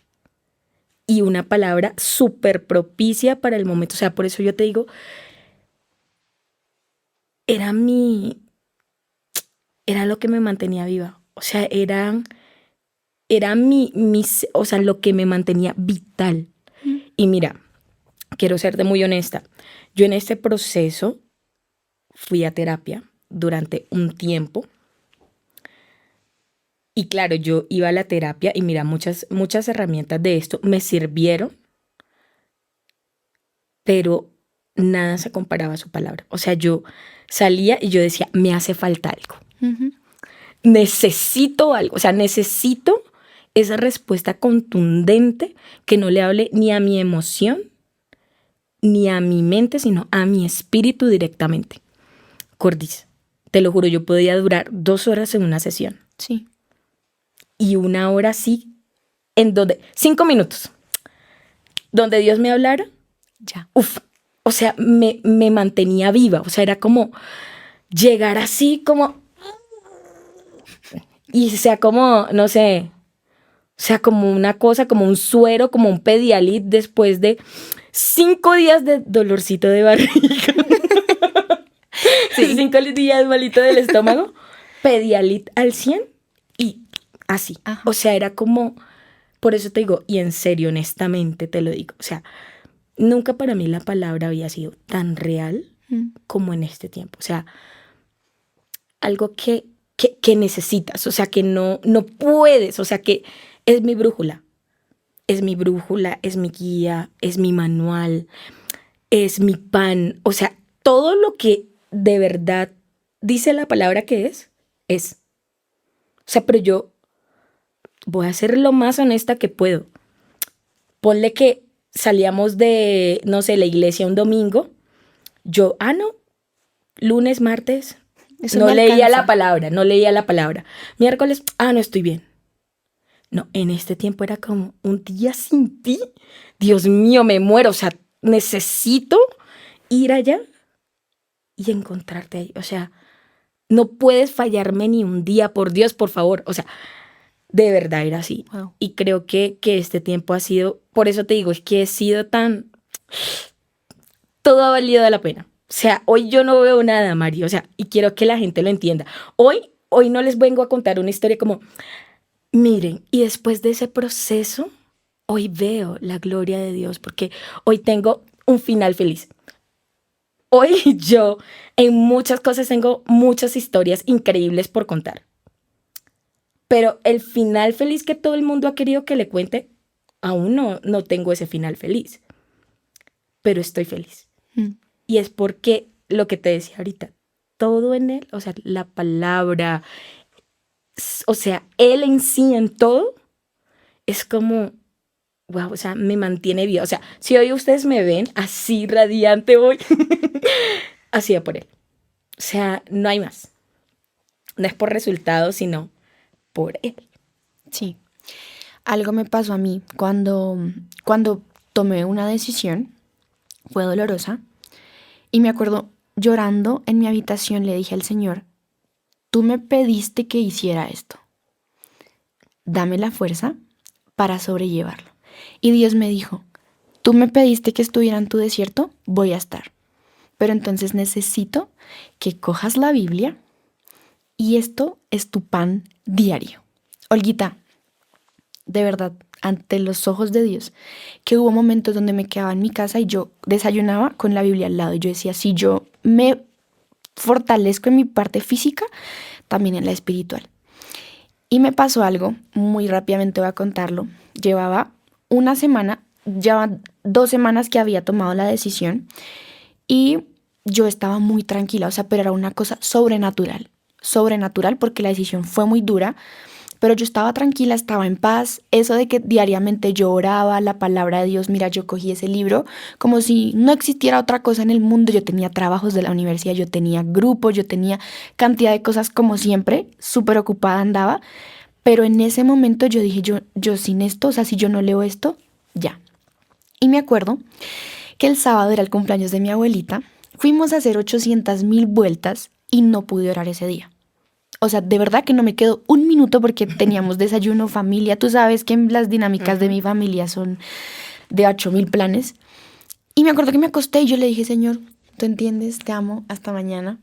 Y una palabra súper propicia para el momento. O sea, por eso yo te digo, era lo que me mantenía viva. O sea, era o sea, lo que me mantenía vital. Y mira, quiero serte muy honesta. Yo en este proceso fui a terapia durante un tiempo. Y claro, yo iba a la terapia y mira, muchas herramientas de esto me sirvieron, pero nada se comparaba a su palabra. O sea, yo salía y yo decía, me hace falta algo. Necesito algo. O sea, necesito esa respuesta contundente que no le hable ni a mi emoción, ni a mi mente, sino a mi espíritu directamente. Cordis, te lo juro, yo podía durar 2 horas en una sesión. Sí. Y 1 hora sí, en donde 5 minutos, donde Dios me hablara, Ya. O sea, me mantenía viva. O sea, era como llegar así como, y sea como, no sé, o sea, como una cosa, como un suero, como un Pedialit después de 5 días de dolorcito de barriga. Sí. 5 días malito del estómago, Pedialit al 100 y así. Ajá. O sea, era como por eso te digo, y en serio, honestamente te lo digo, o sea, nunca para mí la palabra había sido tan real como en este tiempo. O sea, algo que necesitas, o sea, que no puedes, o sea, que es mi brújula. Es mi brújula, es mi guía, es mi manual, es mi pan. O sea, todo lo que de verdad dice la palabra que es. O sea, pero yo voy a ser lo más honesta que puedo. Ponle que salíamos de, no sé, la iglesia un domingo. Yo, no, lunes, martes, Eso no me leía alcanza. la palabra, no leía la palabra. Miércoles, no estoy bien. No, en este tiempo era como un día sin ti. Dios mío, me muero. O sea, necesito ir allá y encontrarte ahí. O sea, no puedes fallarme ni un día, por Dios, por favor. O sea, de verdad era así. Wow. Y creo que este tiempo ha sido, por eso te digo, es que he sido tan, todo ha valido la pena. O sea, hoy yo no veo nada, Mario. O sea, y quiero que la gente lo entienda. Hoy no les vengo a contar una historia como, miren, y después de ese proceso, hoy veo la gloria de Dios porque hoy tengo un final feliz. Hoy yo en muchas cosas tengo muchas historias increíbles por contar. Pero el final feliz que todo el mundo ha querido que le cuente, aún no tengo ese final feliz. Pero estoy feliz. Y es porque lo que te decía ahorita, todo en él, o sea, la palabra, o sea, él en sí, en todo, es como, wow, o sea, me mantiene viva. O sea, si hoy ustedes me ven así radiante hoy, así de por él. O sea, no hay más. No es por resultados, sino por él. Sí. Algo me pasó a mí cuando tomé una decisión, fue dolorosa, y me acuerdo llorando en mi habitación le dije al Señor, tú me pediste que hiciera esto, dame la fuerza para sobrellevarlo. Y Dios me dijo, tú me pediste que estuviera en tu desierto, voy a estar. Pero entonces necesito que cojas la Biblia y esto es tu pan diario. Olguita, de verdad, ante los ojos de Dios, que hubo momentos donde me quedaba en mi casa y yo desayunaba con la Biblia al lado. Y yo decía, si yo me fortalezco en mi parte física, también en la espiritual. Y me pasó algo, muy rápidamente voy a contarlo. Llevaba 2 semanas que había tomado la decisión y yo estaba muy tranquila, o sea, pero era una cosa sobrenatural porque la decisión fue muy dura, pero yo estaba tranquila, estaba en paz. Eso de que diariamente yo oraba la palabra de Dios, mira, yo cogí ese libro como si no existiera otra cosa en el mundo. Yo tenía trabajos de la universidad, yo tenía grupos, yo tenía cantidad de cosas como siempre, súper ocupada andaba, pero en ese momento yo dije, yo sin esto, o sea, si yo no leo esto, ya. Y me acuerdo que el sábado era el cumpleaños de mi abuelita, fuimos a hacer 800.000 vueltas y no pude orar ese día. O sea, de verdad que no me quedó un minuto porque teníamos desayuno, familia. Tú sabes que las dinámicas de mi familia son de 8.000 planes. Y me acuerdo que me acosté y yo le dije, Señor, tú entiendes, te amo, hasta mañana.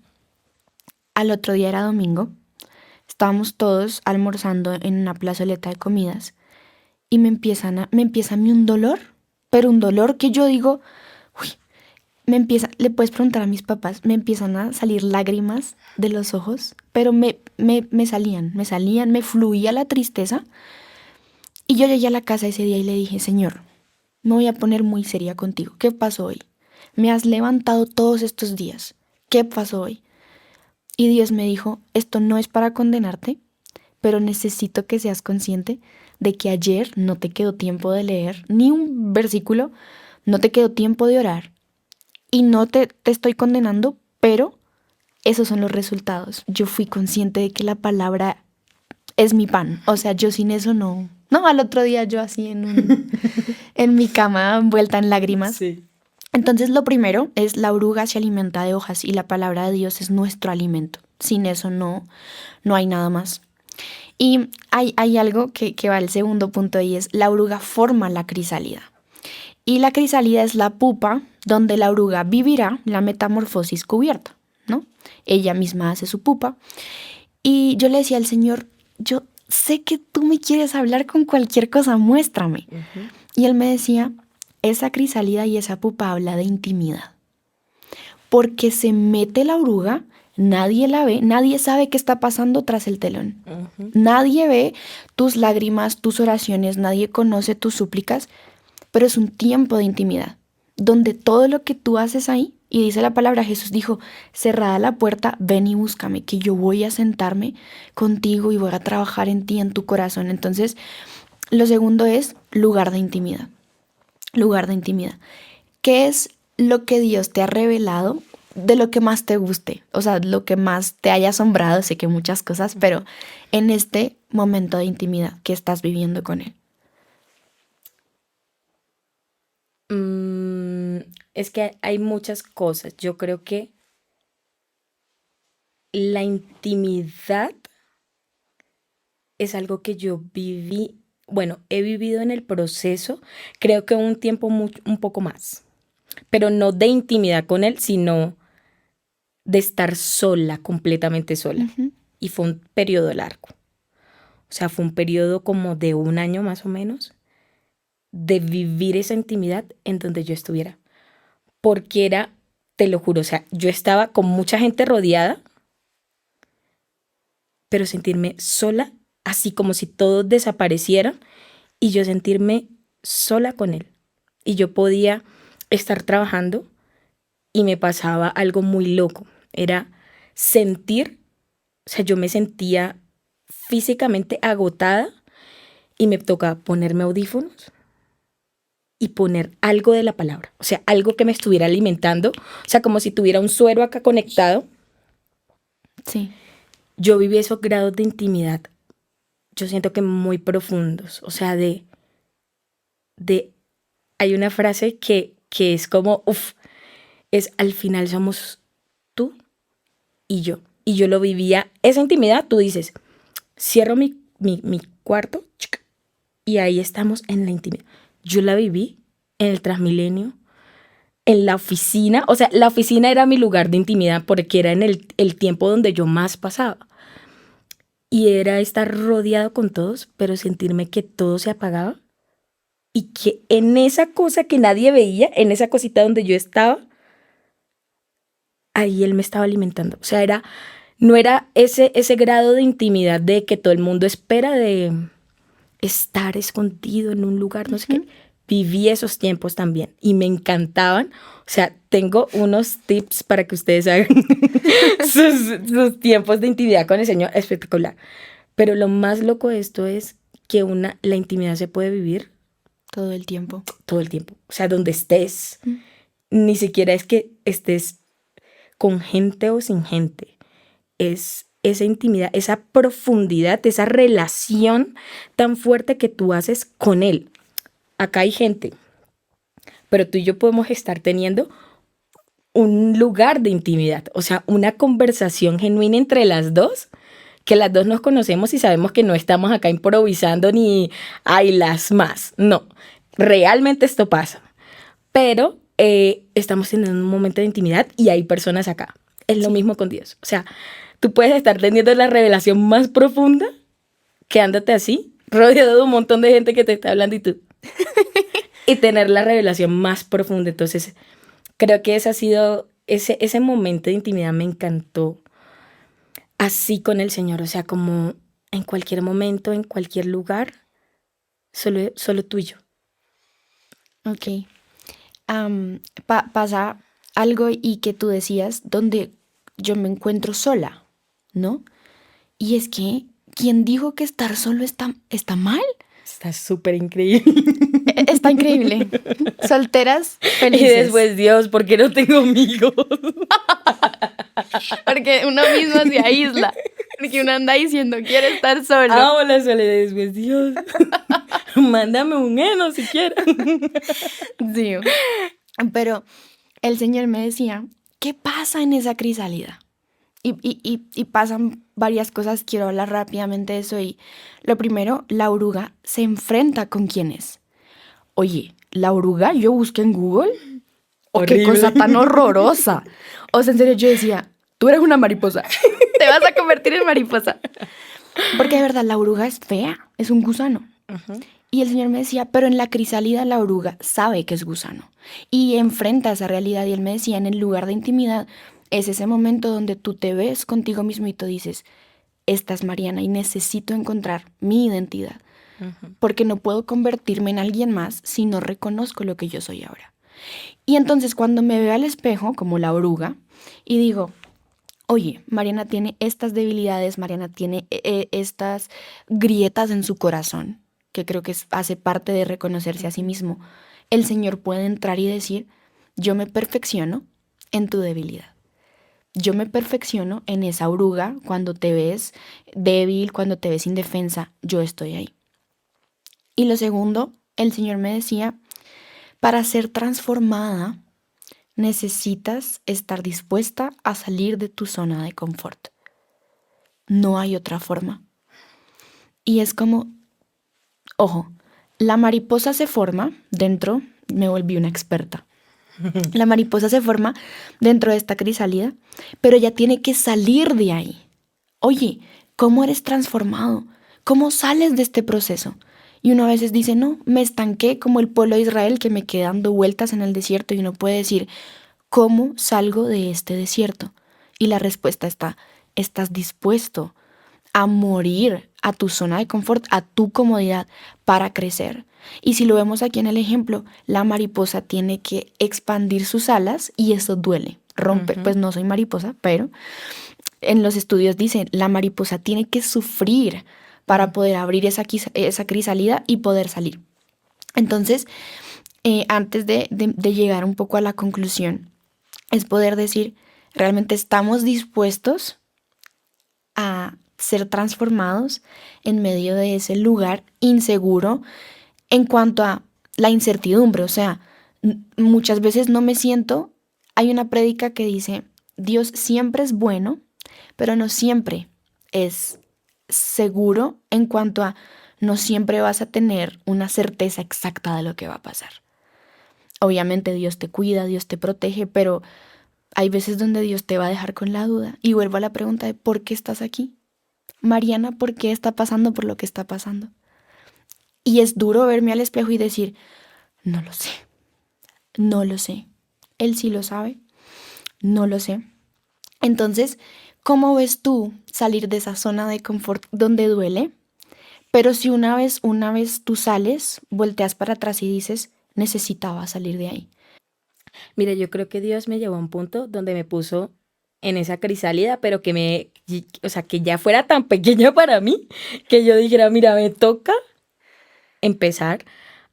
Al otro día era domingo. Estábamos todos almorzando en una plazoleta de comidas. Y me empieza a mí un dolor, pero un dolor que yo digo, uy, le puedes preguntar a mis papás, me empiezan a salir lágrimas de los ojos, pero me salían, me fluía la tristeza. Y yo llegué a la casa ese día y le dije, Señor, me voy a poner muy seria contigo. ¿Qué pasó hoy? Me has levantado todos estos días. ¿Qué pasó hoy? Y Dios me dijo, esto no es para condenarte, pero necesito que seas consciente de que ayer no te quedó tiempo de leer ni un versículo, no te quedó tiempo de orar. Y no te estoy condenando, pero esos son los resultados. Yo fui consciente de que la palabra es mi pan. O sea, yo sin eso no. No, al otro día yo así en mi cama, envuelta en lágrimas. Sí. Entonces, lo primero es la oruga se alimenta de hojas y la palabra de Dios es nuestro alimento. Sin eso no hay nada más. Y hay algo que va al segundo punto y es la oruga forma la crisálida. Y la crisálida es la pupa donde la oruga vivirá la metamorfosis cubierta, ¿no? Ella misma hace su pupa. Y yo le decía al Señor, yo sé que tú me quieres hablar con cualquier cosa, muéstrame. Y él me decía, esa crisálida y esa pupa habla de intimidad. Porque se mete la oruga, nadie la ve, nadie sabe qué está pasando tras el telón. Nadie ve tus lágrimas, tus oraciones, nadie conoce tus súplicas, pero es un tiempo de intimidad, donde todo lo que tú haces ahí, y dice la palabra, Jesús dijo, cerrada la puerta, ven y búscame, que yo voy a sentarme contigo y voy a trabajar en ti, en tu corazón. Entonces, lo segundo es lugar de intimidad. Lugar de intimidad. ¿Qué es lo que Dios te ha revelado de lo que más te guste? O sea, lo que más te haya asombrado, sé que muchas cosas, pero en este momento de intimidad que estás viviendo con Él. Es que hay muchas cosas. Yo creo que la intimidad es algo que yo viví, bueno, he vivido en el proceso, creo que un tiempo un poco más, pero no de intimidad con él, sino de estar sola, completamente sola. Y fue un periodo largo. O sea, fue un periodo como de 1 año más o menos de vivir esa intimidad en donde yo estuviera. Porque era, te lo juro, o sea, yo estaba con mucha gente rodeada, pero sentirme sola, así como si todos desaparecieran y yo sentirme sola con él. Y yo podía estar trabajando y me pasaba algo muy loco. Era sentir, o sea, yo me sentía físicamente agotada y me tocaba ponerme audífonos y poner algo de la palabra, o sea, algo que me estuviera alimentando, o sea, como si tuviera un suero acá conectado. Sí. Yo viví esos grados de intimidad, yo siento que muy profundos, o sea, hay una frase que es como, es al final somos tú y yo. Y yo lo vivía, esa intimidad, tú dices, cierro mi cuarto y ahí estamos en la intimidad. Yo la viví en el Transmilenio, en la oficina, o sea, la oficina era mi lugar de intimidad porque era en el tiempo donde yo más pasaba. Y era estar rodeado con todos, pero sentirme que todo se apagaba y que en esa cosa que nadie veía, en esa cosita donde yo estaba, ahí él me estaba alimentando. O sea, no era ese grado de intimidad de que todo el mundo espera de estar escondido en un lugar, no sé qué. Viví esos tiempos también y me encantaban. O sea, tengo unos tips para que ustedes hagan sus tiempos de intimidad con el Señor, espectacular. Pero lo más loco de esto es que la intimidad se puede vivir todo el tiempo. Todo el tiempo. O sea, donde estés, ni siquiera es que estés con gente o sin gente. Es esa intimidad, esa profundidad, esa relación tan fuerte que tú haces con él. Acá hay gente, pero tú y yo podemos estar teniendo un lugar de intimidad, o sea, una conversación genuina entre las dos, que las dos nos conocemos y sabemos que no estamos acá improvisando ni hay las más. No, realmente esto pasa, pero estamos teniendo un momento de intimidad y hay personas acá. Es lo mismo con Dios. O sea, tú puedes estar teniendo la revelación más profunda quedándote así, rodeado de un montón de gente que te está hablando y tú. Y tener la revelación más profunda. Entonces, creo que ese ha sido, ese momento de intimidad me encantó. Así con el Señor, o sea, como en cualquier momento, en cualquier lugar, solo tú y yo. Ok. Pasa algo y que tú decías donde yo me encuentro sola, ¿no? Y es que, ¿quién dijo que estar solo está mal? Está súper increíble. Está increíble. Solteras, felices. Y después, Dios, ¿por qué no tengo amigos? Porque uno mismo se aísla. Porque uno anda diciendo, quiere estar solo. Amo la soledad. Después, Dios, mándame un eno siquiera. Sí. Pero el Señor me decía, ¿qué pasa en esa crisálida? Y pasan varias cosas, quiero hablar rápidamente de eso. Y lo primero, la oruga se enfrenta con quién es. Oye, la oruga, yo busqué en Google. ¡Oh, qué cosa tan horrorosa! O sea, en serio, yo decía, tú eres una mariposa. Te vas a convertir en mariposa. Porque de verdad la oruga es fea, es un gusano. Ujú. Y el Señor me decía, pero en la crisálida la oruga sabe que es gusano y enfrenta esa realidad. Y Él me decía, en el lugar de intimidad es ese momento donde tú te ves contigo mismo y tú dices, esta es Mariana y necesito encontrar mi identidad, Ujú. porque no puedo convertirme en alguien más si no reconozco lo que yo soy ahora. Y entonces cuando me veo al espejo, como la oruga, y digo, oye, Mariana tiene estas debilidades, Mariana tiene estas grietas en su corazón, que creo que hace parte de reconocerse a sí mismo. El Señor puede entrar y decir, yo me perfecciono en tu debilidad. Yo me perfecciono en esa oruga cuando te ves débil, cuando te ves indefensa, yo estoy ahí. Y lo segundo, el Señor me decía, para ser transformada, necesitas estar dispuesta a salir de tu zona de confort. No hay otra forma. Y es como, ojo, la mariposa se forma dentro, me volví una experta. La mariposa se forma dentro de esta crisálida, pero ella tiene que salir de ahí. Oye, ¿cómo eres transformado? ¿Cómo sales de este proceso? Y uno a veces dice, no, me estanqué como el pueblo de Israel que me quedé dando vueltas en el desierto y uno puede decir, ¿cómo salgo de este desierto? Y la respuesta está, estás dispuesto a morir a tu zona de confort, a tu comodidad para crecer. Y si lo vemos aquí en el ejemplo, la mariposa tiene que expandir sus alas y eso duele, rompe. Ujú. Pues no soy mariposa, pero en los estudios dicen, la mariposa tiene que sufrir para poder abrir esa crisálida y poder salir. Entonces, antes de llegar un poco a la conclusión, es poder decir, ¿realmente estamos dispuestos a ser transformados en medio de ese lugar inseguro en cuanto a la incertidumbre? O sea, muchas veces no me siento, hay una prédica que dice, Dios siempre es bueno, pero no siempre es seguro en cuanto a no siempre vas a tener una certeza exacta de lo que va a pasar. Obviamente Dios te cuida, Dios te protege, pero hay veces donde Dios te va a dejar con la duda. Y vuelvo a la pregunta de ¿por qué estás aquí? Mariana, ¿por qué está pasando por lo que está pasando? Y es duro verme al espejo y decir, no lo sé, no lo sé. Él sí lo sabe, no lo sé. Entonces, ¿cómo ves tú salir de esa zona de confort donde duele? Pero si una vez tú sales, volteas para atrás y dices, necesitaba salir de ahí. Mira, yo creo que Dios me llevó a un punto donde me puso en esa crisálida, pero o sea, que ya fuera tan pequeña para mí, que yo dijera, mira, me toca empezar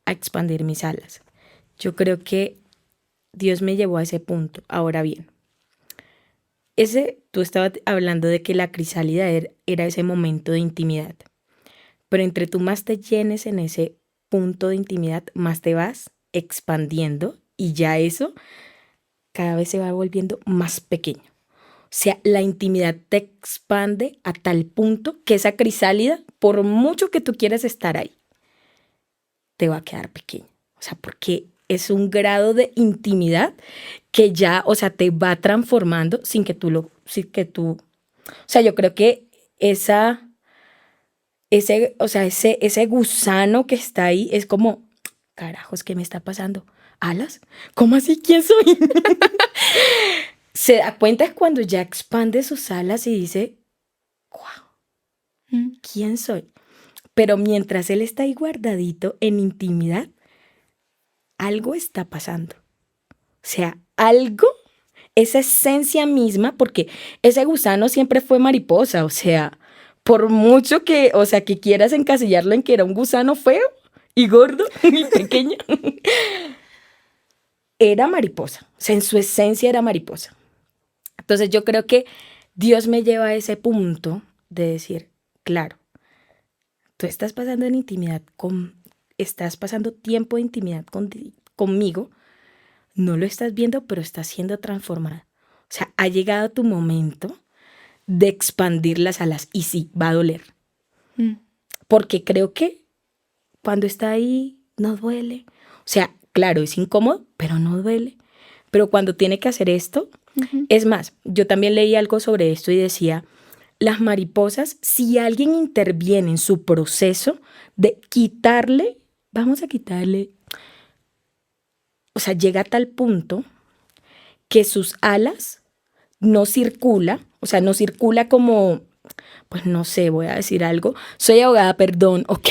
a expandir mis alas. Yo creo que Dios me llevó a ese punto. Ahora bien, tú estabas hablando de que la crisálida era ese momento de intimidad, pero entre tú más te llenes en ese punto de intimidad, más te vas expandiendo y ya eso cada vez se va volviendo más pequeño. O sea, la intimidad te expande a tal punto que esa crisálida, por mucho que tú quieras estar ahí, te va a quedar pequeño. O sea, porque es un grado de intimidad que ya, o sea, te va transformando o sea, yo creo que ese gusano que está ahí es como, carajos, ¿qué me está pasando? ¿Alas? ¿Cómo así? ¿Quién soy? Se da cuenta es cuando ya expande sus alas y dice, wow, Mm. ¿quién soy? Pero mientras él está ahí guardadito en intimidad, algo está pasando. O sea, algo, esa esencia misma, porque ese gusano siempre fue mariposa, o sea, por mucho que, o sea, que quieras encasillarlo en que era un gusano feo y gordo y pequeño, era mariposa, o sea, en su esencia era mariposa. Entonces yo creo que Dios me lleva a ese punto de decir, claro, tú estás pasando en intimidad estás pasando tiempo de intimidad conmigo, no lo estás viendo, pero estás siendo transformada. O sea, ha llegado tu momento de expandir las alas y sí, va a doler. Mm. Porque creo que cuando está ahí no duele. O sea, claro, es incómodo, pero no duele. Pero cuando tiene que hacer esto, Ujú. es más, yo también leí algo sobre esto y decía, las mariposas, si alguien interviene en su proceso de quitarle, vamos a quitarle, o sea, llega a tal punto que sus alas no circula, o sea, no circula como, pues no sé, voy a decir algo, soy abogada, perdón, ¿ok?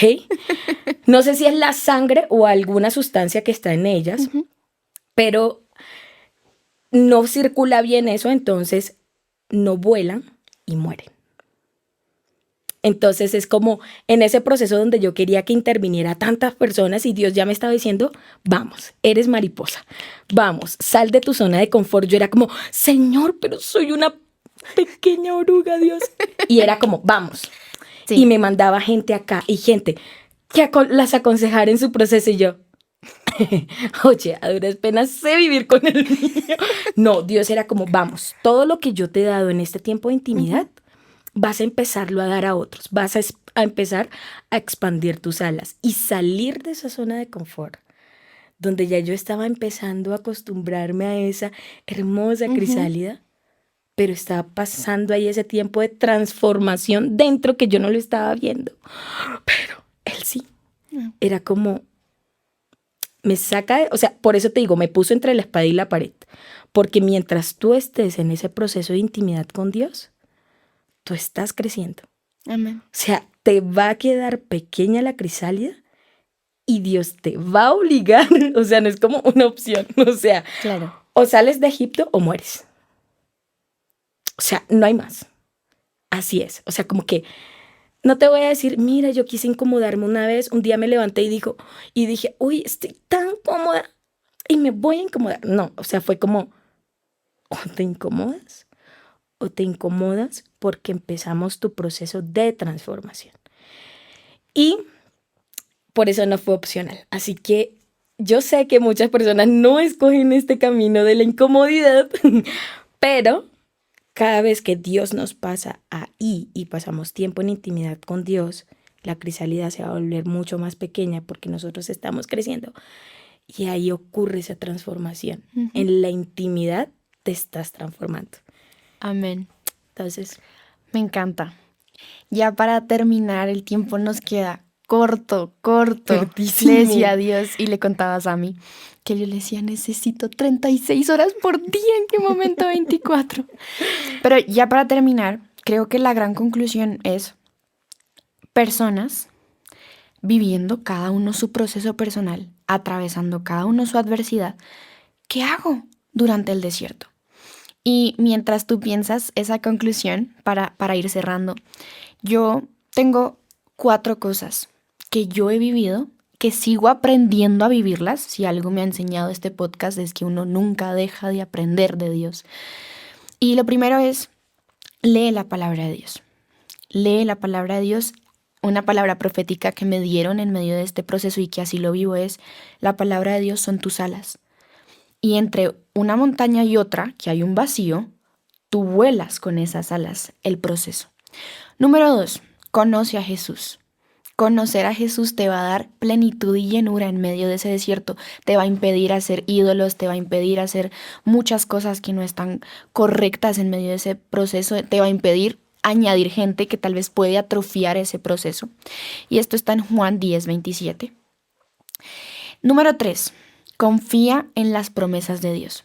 No sé si es la sangre o alguna sustancia que está en ellas, pero no circula bien eso, entonces no vuelan y mueren. Entonces es como en ese proceso donde yo quería que interviniera tantas personas y Dios ya me estaba diciendo, vamos, eres mariposa, vamos, sal de tu zona de confort. Yo era como, Señor, pero soy una pequeña oruga, Dios. Y era como, vamos. Sí. Y me mandaba gente acá y gente que las aconsejara en su proceso y yo, oye, a duras penas sé vivir con el niño. No, Dios era como, vamos, todo lo que yo te he dado en este tiempo de intimidad, vas a empezarlo a dar a otros, vas a empezar a expandir tus alas y salir de esa zona de confort, donde ya yo estaba empezando a acostumbrarme a esa hermosa crisálida, pero estaba pasando ahí ese tiempo de transformación dentro que yo no lo estaba viendo. Pero él sí, era como, me saca, o sea, por eso te digo, me puso entre la espada y la pared, porque mientras tú estés en ese proceso de intimidad con Dios, tú estás creciendo. Amén. O sea, te va a quedar pequeña la crisálida y Dios te va a obligar. O sea, no es como una opción. O sea, Claro. o sales de Egipto o mueres. O sea, no hay más. Así es. O sea, como que no te voy a decir, mira, yo quise incomodarme una vez, un día me levanté y dije, uy, estoy tan cómoda y me voy a incomodar. No, o sea, fue como, o te incomodas o te incomodas porque empezamos tu proceso de transformación. Y por eso no fue opcional. Así que yo sé que muchas personas no escogen este camino de la incomodidad, pero cada vez que Dios nos pasa ahí y pasamos tiempo en intimidad con Dios, la crisálida se va a volver mucho más pequeña porque nosotros estamos creciendo. Y ahí ocurre esa transformación. En la intimidad te estás transformando. Amén. Entonces, me encanta. Ya para terminar, el tiempo nos queda corto. Cortísimo. Le decía a Dios y le contaba a Sammy que yo le decía, necesito 36 horas por día, ¿en qué momento 24? Pero ya para terminar, creo que la gran conclusión es personas viviendo cada uno su proceso personal, atravesando cada uno su adversidad. ¿Qué hago durante el desierto? Y mientras tú piensas esa conclusión, para ir cerrando, yo tengo 4 cosas que yo he vivido, que sigo aprendiendo a vivirlas. Si algo me ha enseñado este podcast es que uno nunca deja de aprender de Dios. Y lo primero es, lee la palabra de Dios. Lee la palabra de Dios. Una palabra profética que me dieron en medio de este proceso y que así lo vivo es, la palabra de Dios son tus alas. Y entre una montaña y otra, que hay un vacío, tú vuelas con esas alas el proceso. Número 2, conoce a Jesús. Conocer a Jesús te va a dar plenitud y llenura en medio de ese desierto. Te va a impedir hacer ídolos, te va a impedir hacer muchas cosas que no están correctas en medio de ese proceso. Te va a impedir añadir gente que tal vez puede atrofiar ese proceso. Y esto está en Juan 10:27. Número 3, confía en las promesas de Dios.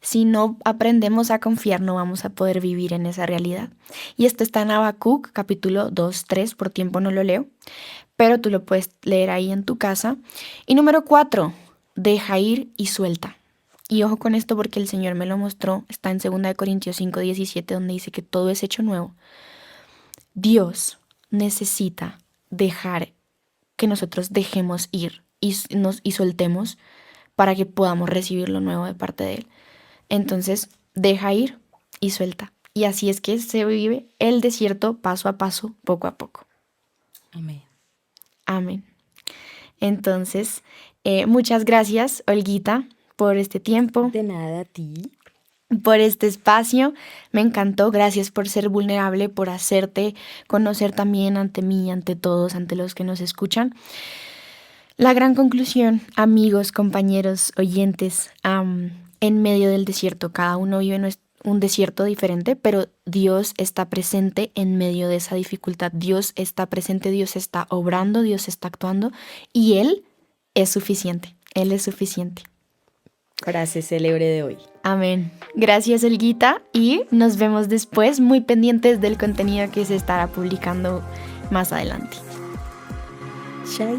Si no aprendemos a confiar, no vamos a poder vivir en esa realidad. Y esto está en Habacuc, capítulo 2-3, por tiempo no lo leo, pero tú lo puedes leer ahí en tu casa. Y número 4, deja ir y suelta. Y ojo con esto porque el Señor me lo mostró, está en 2 Corintios 5:17, donde dice que todo es hecho nuevo. Dios necesita dejar que nosotros dejemos ir y soltemos para que podamos recibir lo nuevo de parte de Él. Entonces, deja ir y suelta. Y así es que se vive el desierto paso a paso, poco a poco. amén. Amén. Entonces, muchas gracias, Olguita, por este tiempo, De nada a ti. por este espacio. Me encantó. Gracias por ser vulnerable, por hacerte conocer también ante mí, ante todos, ante los que nos escuchan. La gran conclusión, amigos, compañeros, oyentes, en medio del desierto, cada uno vive un desierto diferente, pero Dios está presente en medio de esa dificultad. Dios está presente, Dios está obrando, Dios está actuando y Él es suficiente. Él es suficiente. Frase célebre de hoy. Amén. Gracias, Elguita, y nos vemos después, muy pendientes del contenido que se estará publicando más adelante. Chai.